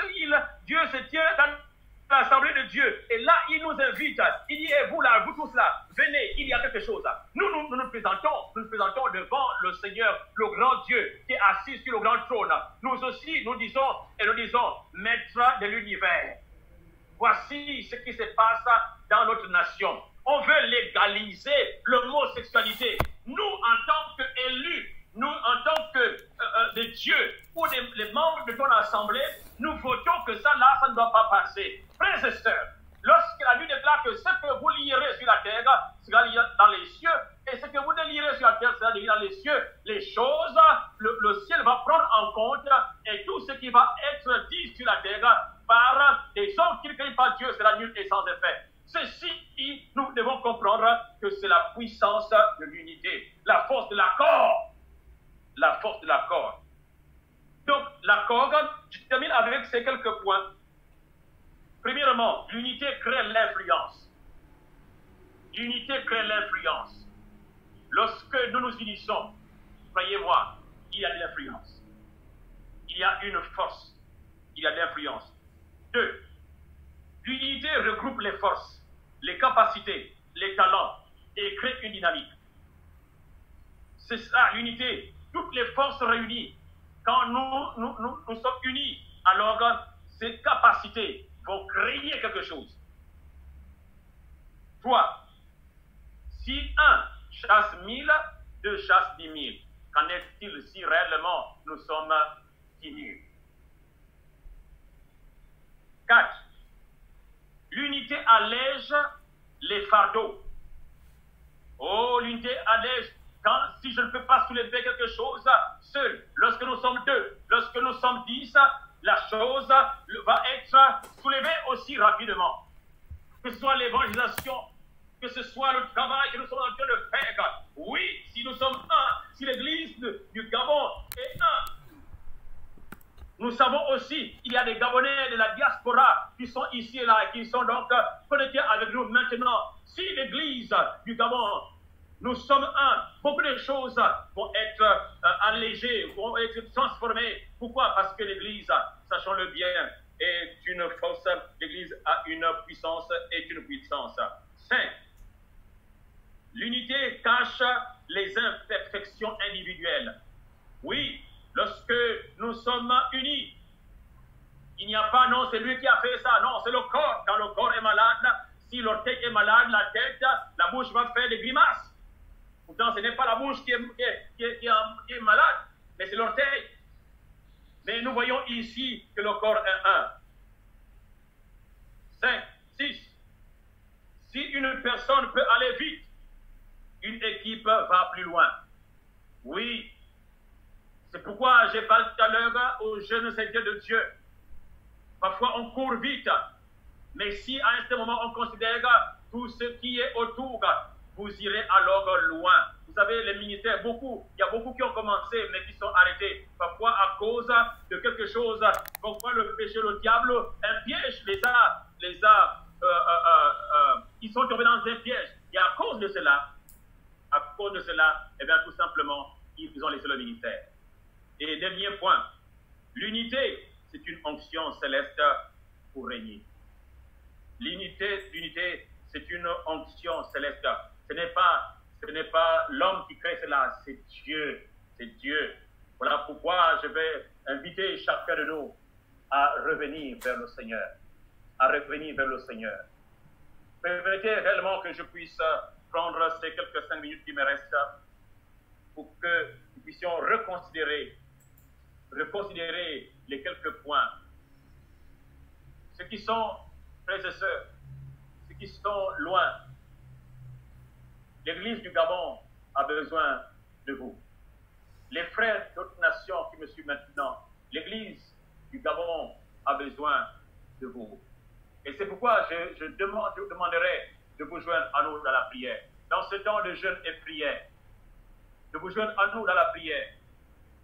Dieu se tient dans l'assemblée de Dieu. Et là, il nous invite. Il dit, et vous là, vous tous là, venez, il y a quelque chose. Nous nous présentons devant le Seigneur, le grand Dieu, qui est assis sur le grand trône. Nous aussi, nous disons, maître de l'univers. Voici ce qui se passe dans notre nation. On veut légaliser l'homosexualité. Nous, en tant qu'élus, nous, en tant que des dieux ou les membres de ton assemblée, nous votons que ça ne doit pas passer. Frères et sœurs, lorsque la Bible déclare que ce que vous lirez sur la terre sera lié dans les cieux, et ce que vous lirez sur la terre sera lié dans les cieux, les choses, le ciel va prendre en compte, et tout ce qui va être dit sur la terre par des hommes qui ne craignent pas Dieu sera nul et sans effet. Ceci, nous devons comprendre que c'est la puissance de l'unité, la force de l'accord. La force de l'accord. Donc, l'accord, je termine avec ces quelques points. Premièrement, l'unité crée l'influence. L'unité crée l'influence. Lorsque nous nous unissons, croyez-moi, il y a de l'influence. Il y a une force. Il y a de l'influence. 2. L'unité regroupe les forces, les capacités, les talents et crée une dynamique. C'est ça, l'unité. Toutes les forces réunies, quand nous sommes unis, alors ces capacités vont créer quelque chose. 3. Si un chasse 1000, deux chassent 10 000. Qu'en est-il si réellement nous sommes 10 000? 4. L'unité allège les fardeaux. Oh, l'unité allège. Si je ne peux pas soulever quelque chose seul, lorsque nous sommes 2, lorsque nous sommes 10, la chose va être soulevée aussi rapidement. Que ce soit l'évangélisation, que ce soit le travail que nous sommes en train de faire. Oui, si nous sommes un, si l'église du Gabon est un, nous savons aussi qu'il y a des Gabonais de la diaspora qui sont ici et là, et qui sont donc connectés avec nous maintenant. Si l'église du Gabon, nous sommes un, beaucoup de choses vont être allégées, vont être transformées. Pourquoi? Parce que l'église, sachons-le bien, est une force, l'église a une puissance, est une puissance. 5. L'unité cache les imperfections individuelles. Oui, lorsque nous sommes unis, il n'y a pas, non, c'est lui qui a fait ça, non, c'est le corps. Quand le corps est malade, si l'orteil est malade, la tête, la bouche va faire des grimaces. Pourtant, ce n'est pas la bouche qui est malade, mais c'est l'orteil. Mais nous voyons ici que le corps est un. 5, 6. Si une personne peut aller vite, une équipe va plus loin. Oui, c'est pourquoi j'ai parlé tout à l'heure aux jeunes serviteurs de Dieu. Parfois, on court vite, mais si à un certain moment, on considère tout ce qui est autour, vous irez alors loin. Vous savez, les ministères, il y a beaucoup qui ont commencé, mais qui sont arrêtés. Parfois, à cause de quelque chose, parfois le péché, le diable, un piège ils sont tombés dans un piège. Et à cause de cela, eh bien, tout simplement, ils ont laissé le ministère. Et dernier point, l'unité, c'est une onction céleste pour régner. L'unité, c'est une onction céleste. Ce n'est pas l'homme qui crée cela, c'est Dieu. C'est Dieu. Voilà pourquoi je vais inviter chacun de nous à revenir vers le Seigneur. À revenir vers le Seigneur. Permettez réellement que je puisse prendre ces quelques 5 minutes qui me restent pour que nous puissions reconsidérer les quelques points. Ceux qui sont, frères et sœurs, ceux qui sont loin, l'Église du Gabon a besoin de vous. Les frères d'autres nations qui me suivent maintenant, l'Église du Gabon a besoin de vous. Et c'est pourquoi je demanderai de vous joindre à nous dans la prière. Dans ce temps de jeûne et prière, de vous joindre à nous dans la prière.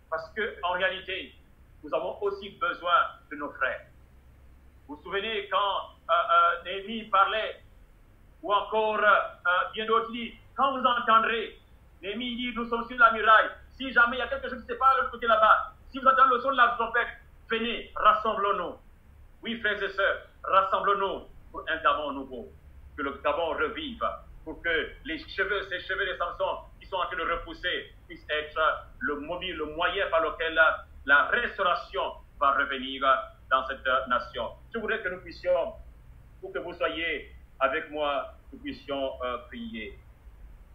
Parce qu'en réalité, nous avons aussi besoin de nos frères. Vous vous souvenez quand Néhémie parlait, ou encore bien d'autres disent, quand vous entendrez, Néhémie dit, nous sommes sur la muraille, si jamais il y a quelque chose qui se passe de l'autre côté là-bas, si vous entendez le son de la trompette, venez, rassemblons-nous. Oui, frères et sœurs, rassemblons-nous pour un Gabon nouveau, que le Gabon revive, pour que ces cheveux de Samson qui sont en train de repousser puissent être le moyen par lequel la restauration va revenir dans cette nation. Je voudrais que nous puissions, pour que vous soyez avec moi, nous puissions prier.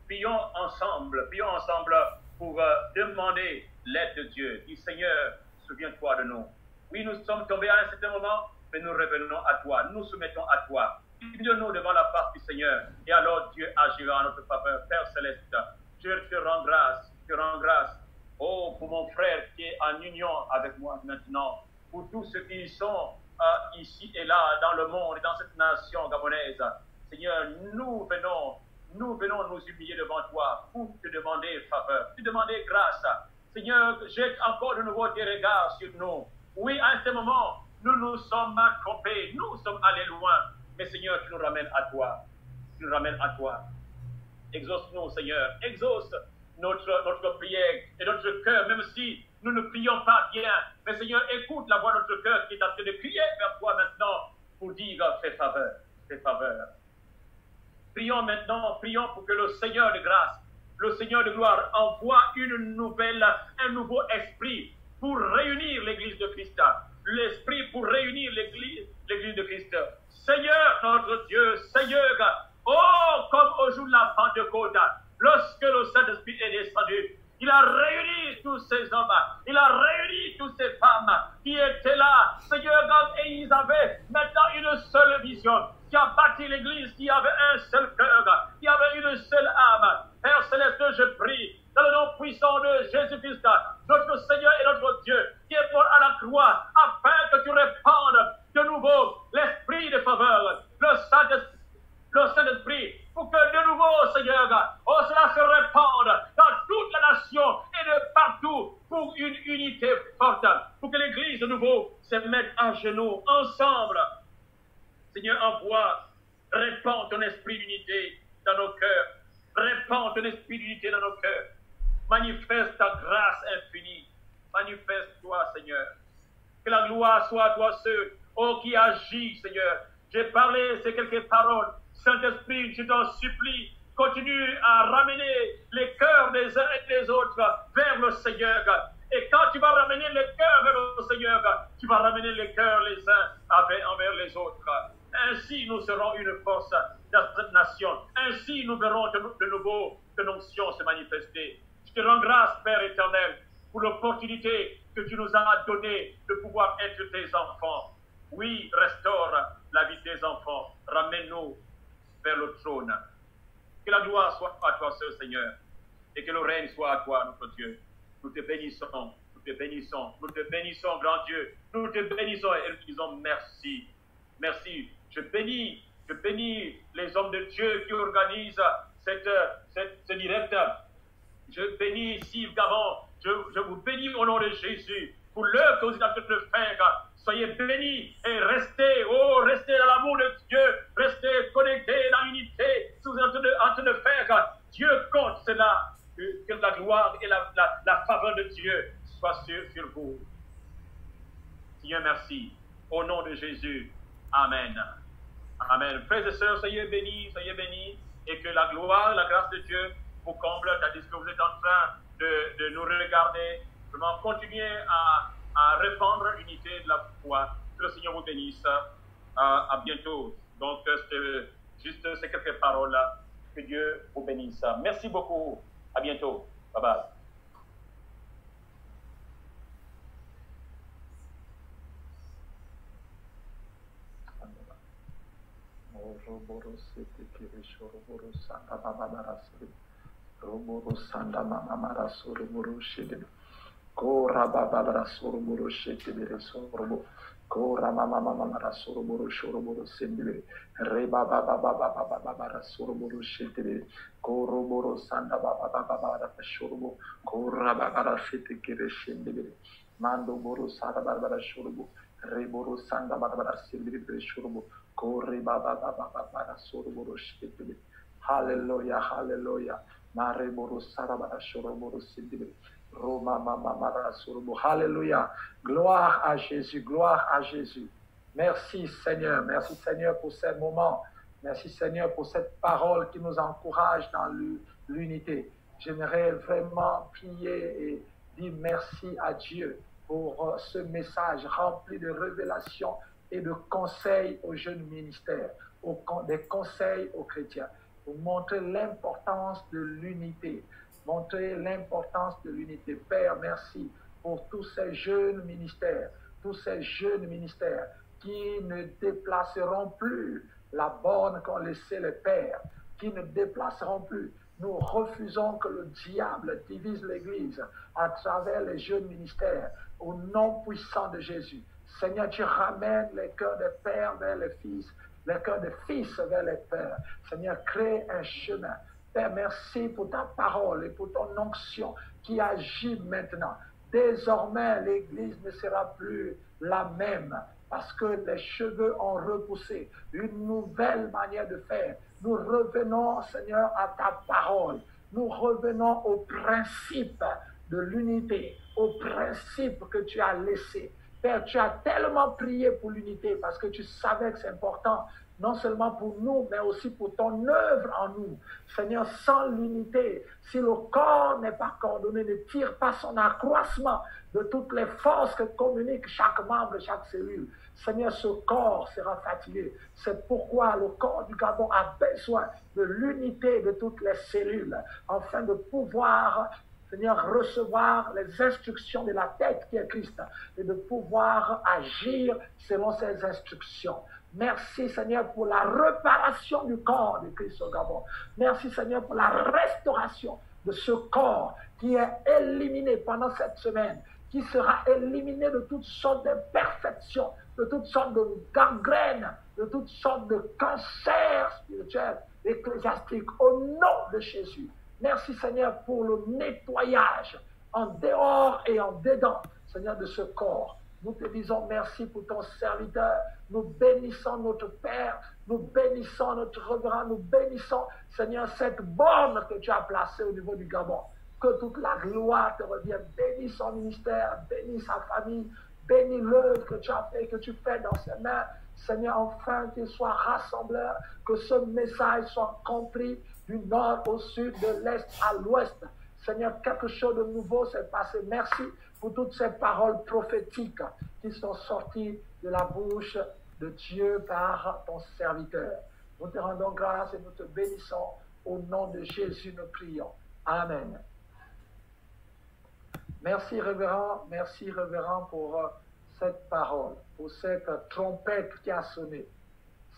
Prions ensemble pour demander l'aide de Dieu. Dis Seigneur, souviens-toi de nous. Oui, nous sommes tombés à un certain moment, mais nous revenons à toi, nous soumettons à toi. Unis-nous devant la face du Seigneur, et alors Dieu agira en notre faveur. Père Céleste, je te rends grâce, oh, pour mon frère qui est en union avec moi maintenant, pour tous ceux qui sont ici et là, dans le monde et dans cette nation gabonaise. Seigneur, nous venons nous humilier devant toi pour te demander faveur, te demander grâce. Seigneur, jette encore de nouveau tes regards sur nous. Oui, à un certain moment, nous nous sommes trompés, nous sommes allés loin. Mais Seigneur, tu nous ramènes à toi. Exauce-nous, Seigneur. Exauce notre prière et notre cœur, même si nous ne prions pas bien. Mais Seigneur, écoute la voix de notre cœur qui est en train de crier vers toi maintenant pour dire fais faveur. Prions pour que le Seigneur de grâce, le Seigneur de gloire envoie un nouveau esprit pour réunir l'Église de Christ. L'esprit pour réunir l'Église de Christ. Seigneur, notre Dieu, Seigneur, oh, comme au jour de la Pentecôte, lorsque le Saint-Esprit est descendu, il a réuni tous ces hommes, il a réuni toutes ces femmes qui étaient là, Seigneur, et ils avaient maintenant une seule vision, qui a bâti l'Église, qui avait un seul cœur, qui avait une seule âme. Père Céleste, je prie, dans le nom puissant de Jésus-Christ, notre Seigneur et notre Dieu, qui est mort à la croix, afin que tu répandes de nouveau l'esprit de faveur, le Saint-Esprit, pour que de nouveau, Seigneur, cela se répande dans toute la nation et de partout pour une unité forte, pour que l'Église de nouveau se mette à genoux ensemble. Seigneur, répands ton esprit d'unité dans nos cœurs, répands ton esprit d'unité dans nos cœurs, manifeste ta grâce infinie, manifeste-toi, Seigneur. Que la gloire soit à toi seul, qui agis, Seigneur. J'ai parlé ces quelques paroles. Saint-Esprit, je t'en supplie, continue à ramener les cœurs des uns et des autres vers le Seigneur. Et quand tu vas ramener les cœurs vers le Seigneur, tu vas ramener les cœurs les uns envers les autres. Ainsi, nous serons une force dans cette nation. Ainsi, nous verrons de nouveau ton onction se manifester. Je te rends grâce, Père éternel, pour l'opportunité que tu nous as donnée de pouvoir être tes enfants. Oui, restaure la vie de tes enfants. Ramène-nous vers le trône. Que la gloire soit à toi seul, Seigneur, et que le règne soit à toi, notre Dieu. Nous te bénissons, nous te bénissons, nous te bénissons, grand Dieu. Nous te bénissons et nous disons merci. Merci. Je bénis les hommes de Dieu qui organisent ce direct. Je bénis ici, Gabon. Je vous bénis au nom de Jésus pour l'œuvre que vous êtes en train de faire. Soyez bénis et restez dans l'amour de Dieu. Restez connectés dans l'unité. Ce que vous êtes en train de faire, Dieu compte cela. Que la gloire et la faveur de Dieu soient sur vous. Seigneur, merci. Au nom de Jésus. Amen. Amen. Frères et sœurs, soyez bénis. Et que la gloire, la grâce de Dieu vous comble, tandis que vous êtes en train de nous regarder. Vraiment, continuez à répandre l'unité de la foi. Que le Seigneur vous bénisse. À bientôt. Donc, c'est juste ces quelques paroles. Que Dieu vous bénisse. Merci beaucoup. À bientôt. Bye bye. Kora baba soroboro shekebere sorobo. Kora mama soroboro shoroboro sendebere. Reba baba soroboro shekebere. Koroboro sanda baba shorobo. Kora baba setekere sendebere. Mando boro sanda baba shorobo. Reboro sanda baba sendebere shorobo. Kore baba soroboro shekebere. Hallelujah, hallelujah. Mare boro sanda baba shoroboro sendebere. Alléluia. Gloire à Jésus, gloire à Jésus. Merci Seigneur pour ces moments. Merci Seigneur pour cette parole qui nous encourage dans l'unité. J'aimerais vraiment prier et dire merci à Dieu pour ce message rempli de révélations et de conseils aux jeunes ministères, des conseils aux chrétiens, pour montrer l'importance de l'unité. Montrer l'importance de l'unité. Père, merci pour tous ces jeunes ministères qui ne déplaceront plus la borne qu'ont laissé les pères, qui ne déplaceront plus. Nous refusons que le diable divise l'Église à travers les jeunes ministères au nom puissant de Jésus. Seigneur, tu ramènes les cœurs des pères vers les fils, les cœurs des fils vers les pères. Seigneur, crée un chemin. Père, merci pour ta parole et pour ton onction qui agit maintenant. Désormais, l'Église ne sera plus la même parce que les cheveux ont repoussé. Une nouvelle manière de faire. Nous revenons, Seigneur, à ta parole. Nous revenons au principe de l'unité, au principe que tu as laissé. Père, tu as tellement prié pour l'unité parce que tu savais que c'est important. Non seulement pour nous, mais aussi pour ton œuvre en nous. Seigneur, sans l'unité, si le corps n'est pas coordonné, ne tire pas son accroissement de toutes les forces que communique chaque membre, chaque cellule, Seigneur, ce corps sera fatigué. C'est pourquoi le corps du Gabon a besoin de l'unité de toutes les cellules, afin de pouvoir, Seigneur, recevoir les instructions de la tête qui est Christ, et de pouvoir agir selon ses instructions. Merci Seigneur pour la réparation du corps de Christ au Gabon. Merci Seigneur pour la restauration de ce corps qui est éliminé pendant cette semaine, qui sera éliminé de toutes sortes d'imperfections, de toutes sortes de gangrènes, de toutes sortes de cancers spirituels, ecclésiastiques, au nom de Jésus. Merci Seigneur pour le nettoyage en dehors et en dedans, Seigneur, de ce corps. Nous te disons merci pour ton serviteur. Nous bénissons notre Père. Nous bénissons notre révérend. Nous bénissons, Seigneur, cette borne que tu as placée au niveau du Gabon. Que toute la gloire te revienne. Bénis son ministère. Bénis sa famille. Bénis l'œuvre que tu as fait, que tu fais dans ses mains. Seigneur, enfin qu'il soit rassembleur. Que ce message soit compris du nord au sud, de l'est à l'ouest. Seigneur, quelque chose de nouveau s'est passé. Merci pour toutes ces paroles prophétiques qui sont sorties de la bouche de Dieu par ton serviteur. Nous te rendons grâce et nous te bénissons. Au nom de Jésus, nous prions. Amen. Merci, révérend pour cette parole, pour cette trompette qui a sonné.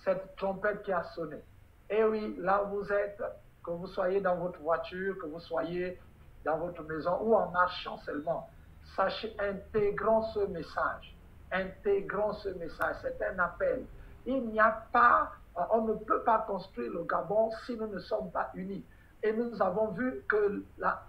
cette trompette qui a sonné. Et oui, là où vous êtes, que vous soyez dans votre voiture, que vous soyez dans votre maison ou en marchant seulement, sachez, intégrons ce message. Intégrons ce message. C'est un appel. Il n'y a pas, on ne peut pas construire le Gabon si nous ne sommes pas unis. Et nous avons vu que,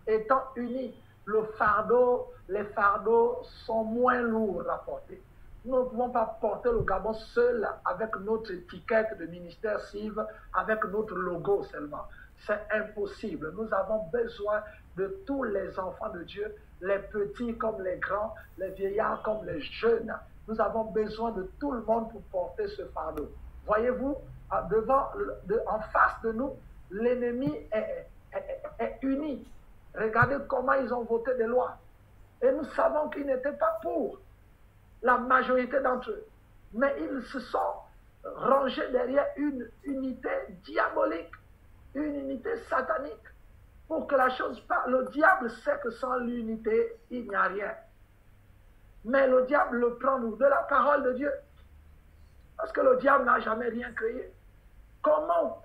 étant unis, les fardeaux sont moins lourds à porter. Nous ne pouvons pas porter le Gabon seul avec notre étiquette de ministère CIV, avec notre logo seulement. C'est impossible. Nous avons besoin de tous les enfants de Dieu, les petits comme les grands, les vieillards comme les jeunes. Nous avons besoin de tout le monde pour porter ce fardeau. Voyez-vous, en face de nous, l'ennemi est uni. Regardez comment ils ont voté des lois. Et nous savons qu'ils n'étaient pas pour la majorité d'entre eux. Mais ils se sont rangés derrière une unité diabolique, une unité satanique, pour que la chose passe. Le diable sait que sans l'unité, il n'y a rien. Mais le diable le prend de la parole de Dieu. Parce que le diable n'a jamais rien créé. Comment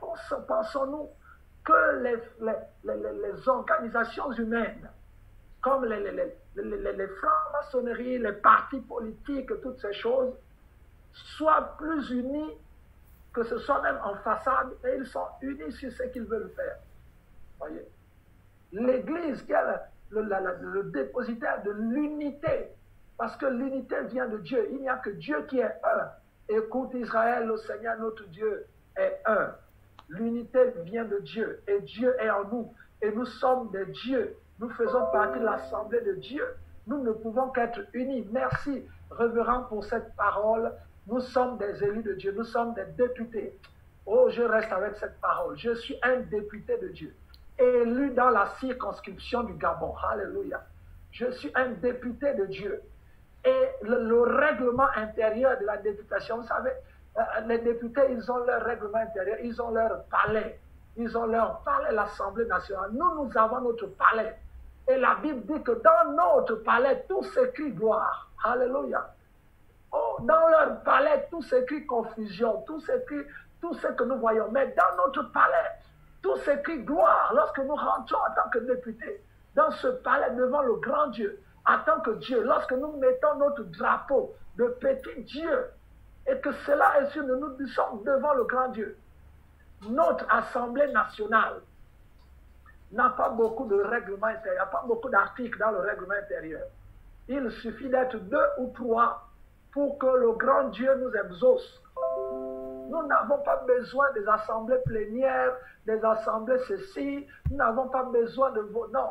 pensons-nous que les organisations humaines, comme les francs-maçonneries, les partis politiques, toutes ces choses, soient plus unis, que ce soit même en façade, et ils sont unis sur ce qu'ils veulent faire. Voyez, l'Église qui est le dépositaire de l'unité, parce que l'unité vient de Dieu. Il n'y a que Dieu qui est un. Écoute Israël, le Seigneur notre Dieu est un. L'unité vient de Dieu et Dieu est en nous. Et nous sommes des dieux. Nous faisons partie de l'assemblée de Dieu. Nous ne pouvons qu'être unis. Merci, révérend, pour cette parole. Nous sommes des élus de Dieu. Nous sommes des députés. Oh, je reste avec cette parole. Je suis un député de Dieu, élu dans la circonscription du Gabon. Alléluia. Je suis un député de Dieu. Et le règlement intérieur de la députation, vous savez, les députés, ils ont leur règlement intérieur, ils ont leur palais. Ils ont leur palais, l'Assemblée nationale. Nous avons notre palais. Et la Bible dit que dans notre palais, tout s'écrit gloire. Alléluia. Oh, dans leur palais, tout s'écrit confusion, tout s'écrit tout ce que nous voyons. Mais dans notre palais, tout s'écrit gloire. Lorsque nous rentrons en tant que députés dans ce palais devant le grand Dieu, en tant que Dieu, lorsque nous mettons notre drapeau de petit Dieu, et que cela est sûr, nous sommes devant le grand Dieu. Notre Assemblée nationale n'a pas beaucoup de règlements intérieurs, il n'y a pas beaucoup d'articles dans le règlement intérieur. Il suffit d'être 2 ou 3 pour que le grand Dieu nous exauce. Nous n'avons pas besoin des assemblées plénières, des assemblées ceci, nous n'avons pas besoin de vos... Non,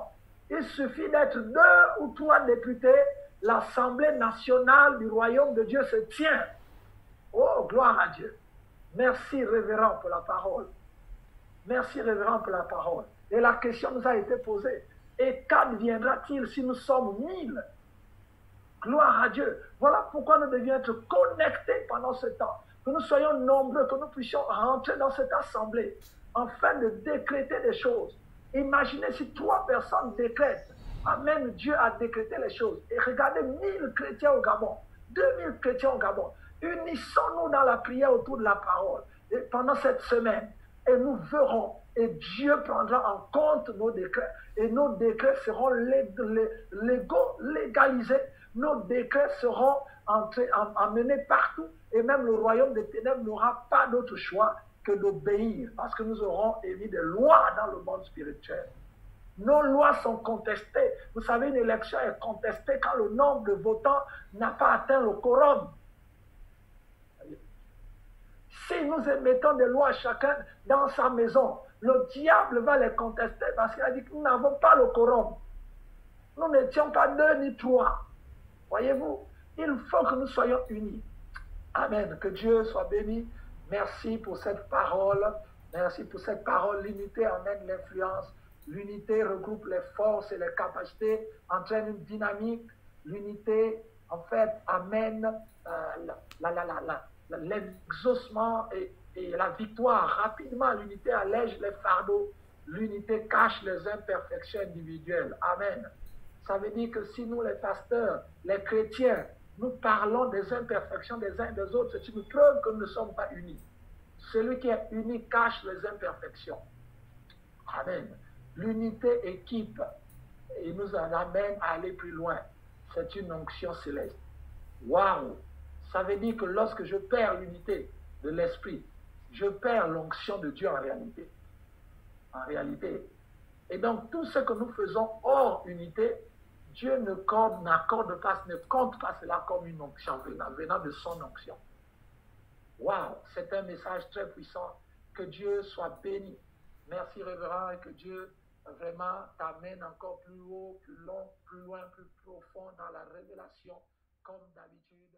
il suffit d'être 2 ou 3 députés, l'Assemblée nationale du royaume de Dieu se tient. Oh, gloire à Dieu. Merci, révérend, pour la parole. Merci, révérend, pour la parole. Et la question nous a été posée. Et qu'adviendra-t-il si nous sommes 1000? Gloire à Dieu. Voilà pourquoi nous devions être connectés pendant ce temps. Que nous soyons nombreux, que nous puissions rentrer dans cette assemblée afin de décréter des choses. Imaginez si 3 personnes décrètent. Amen, Dieu a décrété les choses. Et regardez 1000 chrétiens au Gabon, 2000 chrétiens au Gabon. Unissons-nous dans la prière autour de la parole et pendant cette semaine. Et nous verrons, et Dieu prendra en compte nos décrets. Et nos décrets seront légalisés. Nos décrets seront emmenés partout. Et même le royaume des ténèbres n'aura pas d'autre choix que d'obéir. Parce que nous aurons émis des lois dans le monde spirituel. Nos lois sont contestées. Vous savez, une élection est contestée quand le nombre de votants n'a pas atteint le quorum. Si nous émettons des lois chacun dans sa maison, le diable va les contester parce qu'il a dit que nous n'avons pas le quorum. Nous n'étions pas 2 ni 3. Voyez-vous, il faut que nous soyons unis. Amen. Que Dieu soit béni. Merci pour cette parole. Merci pour cette parole. L'unité emmène l'influence. L'unité regroupe les forces et les capacités, entraîne une dynamique. L'unité, en fait, amène l'exaucement et la victoire rapidement. L'unité allège les fardeaux. L'unité cache les imperfections individuelles. Amen. Ça veut dire que si nous, les pasteurs, les chrétiens, nous parlons des imperfections des uns et des autres, c'est une preuve que nous ne sommes pas unis. Celui qui est uni cache les imperfections. Amen. L'unité équipe et nous en amène à aller plus loin. C'est une onction céleste. Waouh! Ça veut dire que lorsque je perds l'unité de l'esprit, je perds l'onction de Dieu en réalité. En réalité. Et donc, tout ce que nous faisons hors unité, Dieu n'accorde pas, ne compte pas cela comme une onction venant de son onction. Waouh! C'est un message très puissant. Que Dieu soit béni. Merci, révérend, et que Dieu vraiment t'amène encore plus haut, plus long, plus loin, plus profond dans la révélation, comme d'habitude.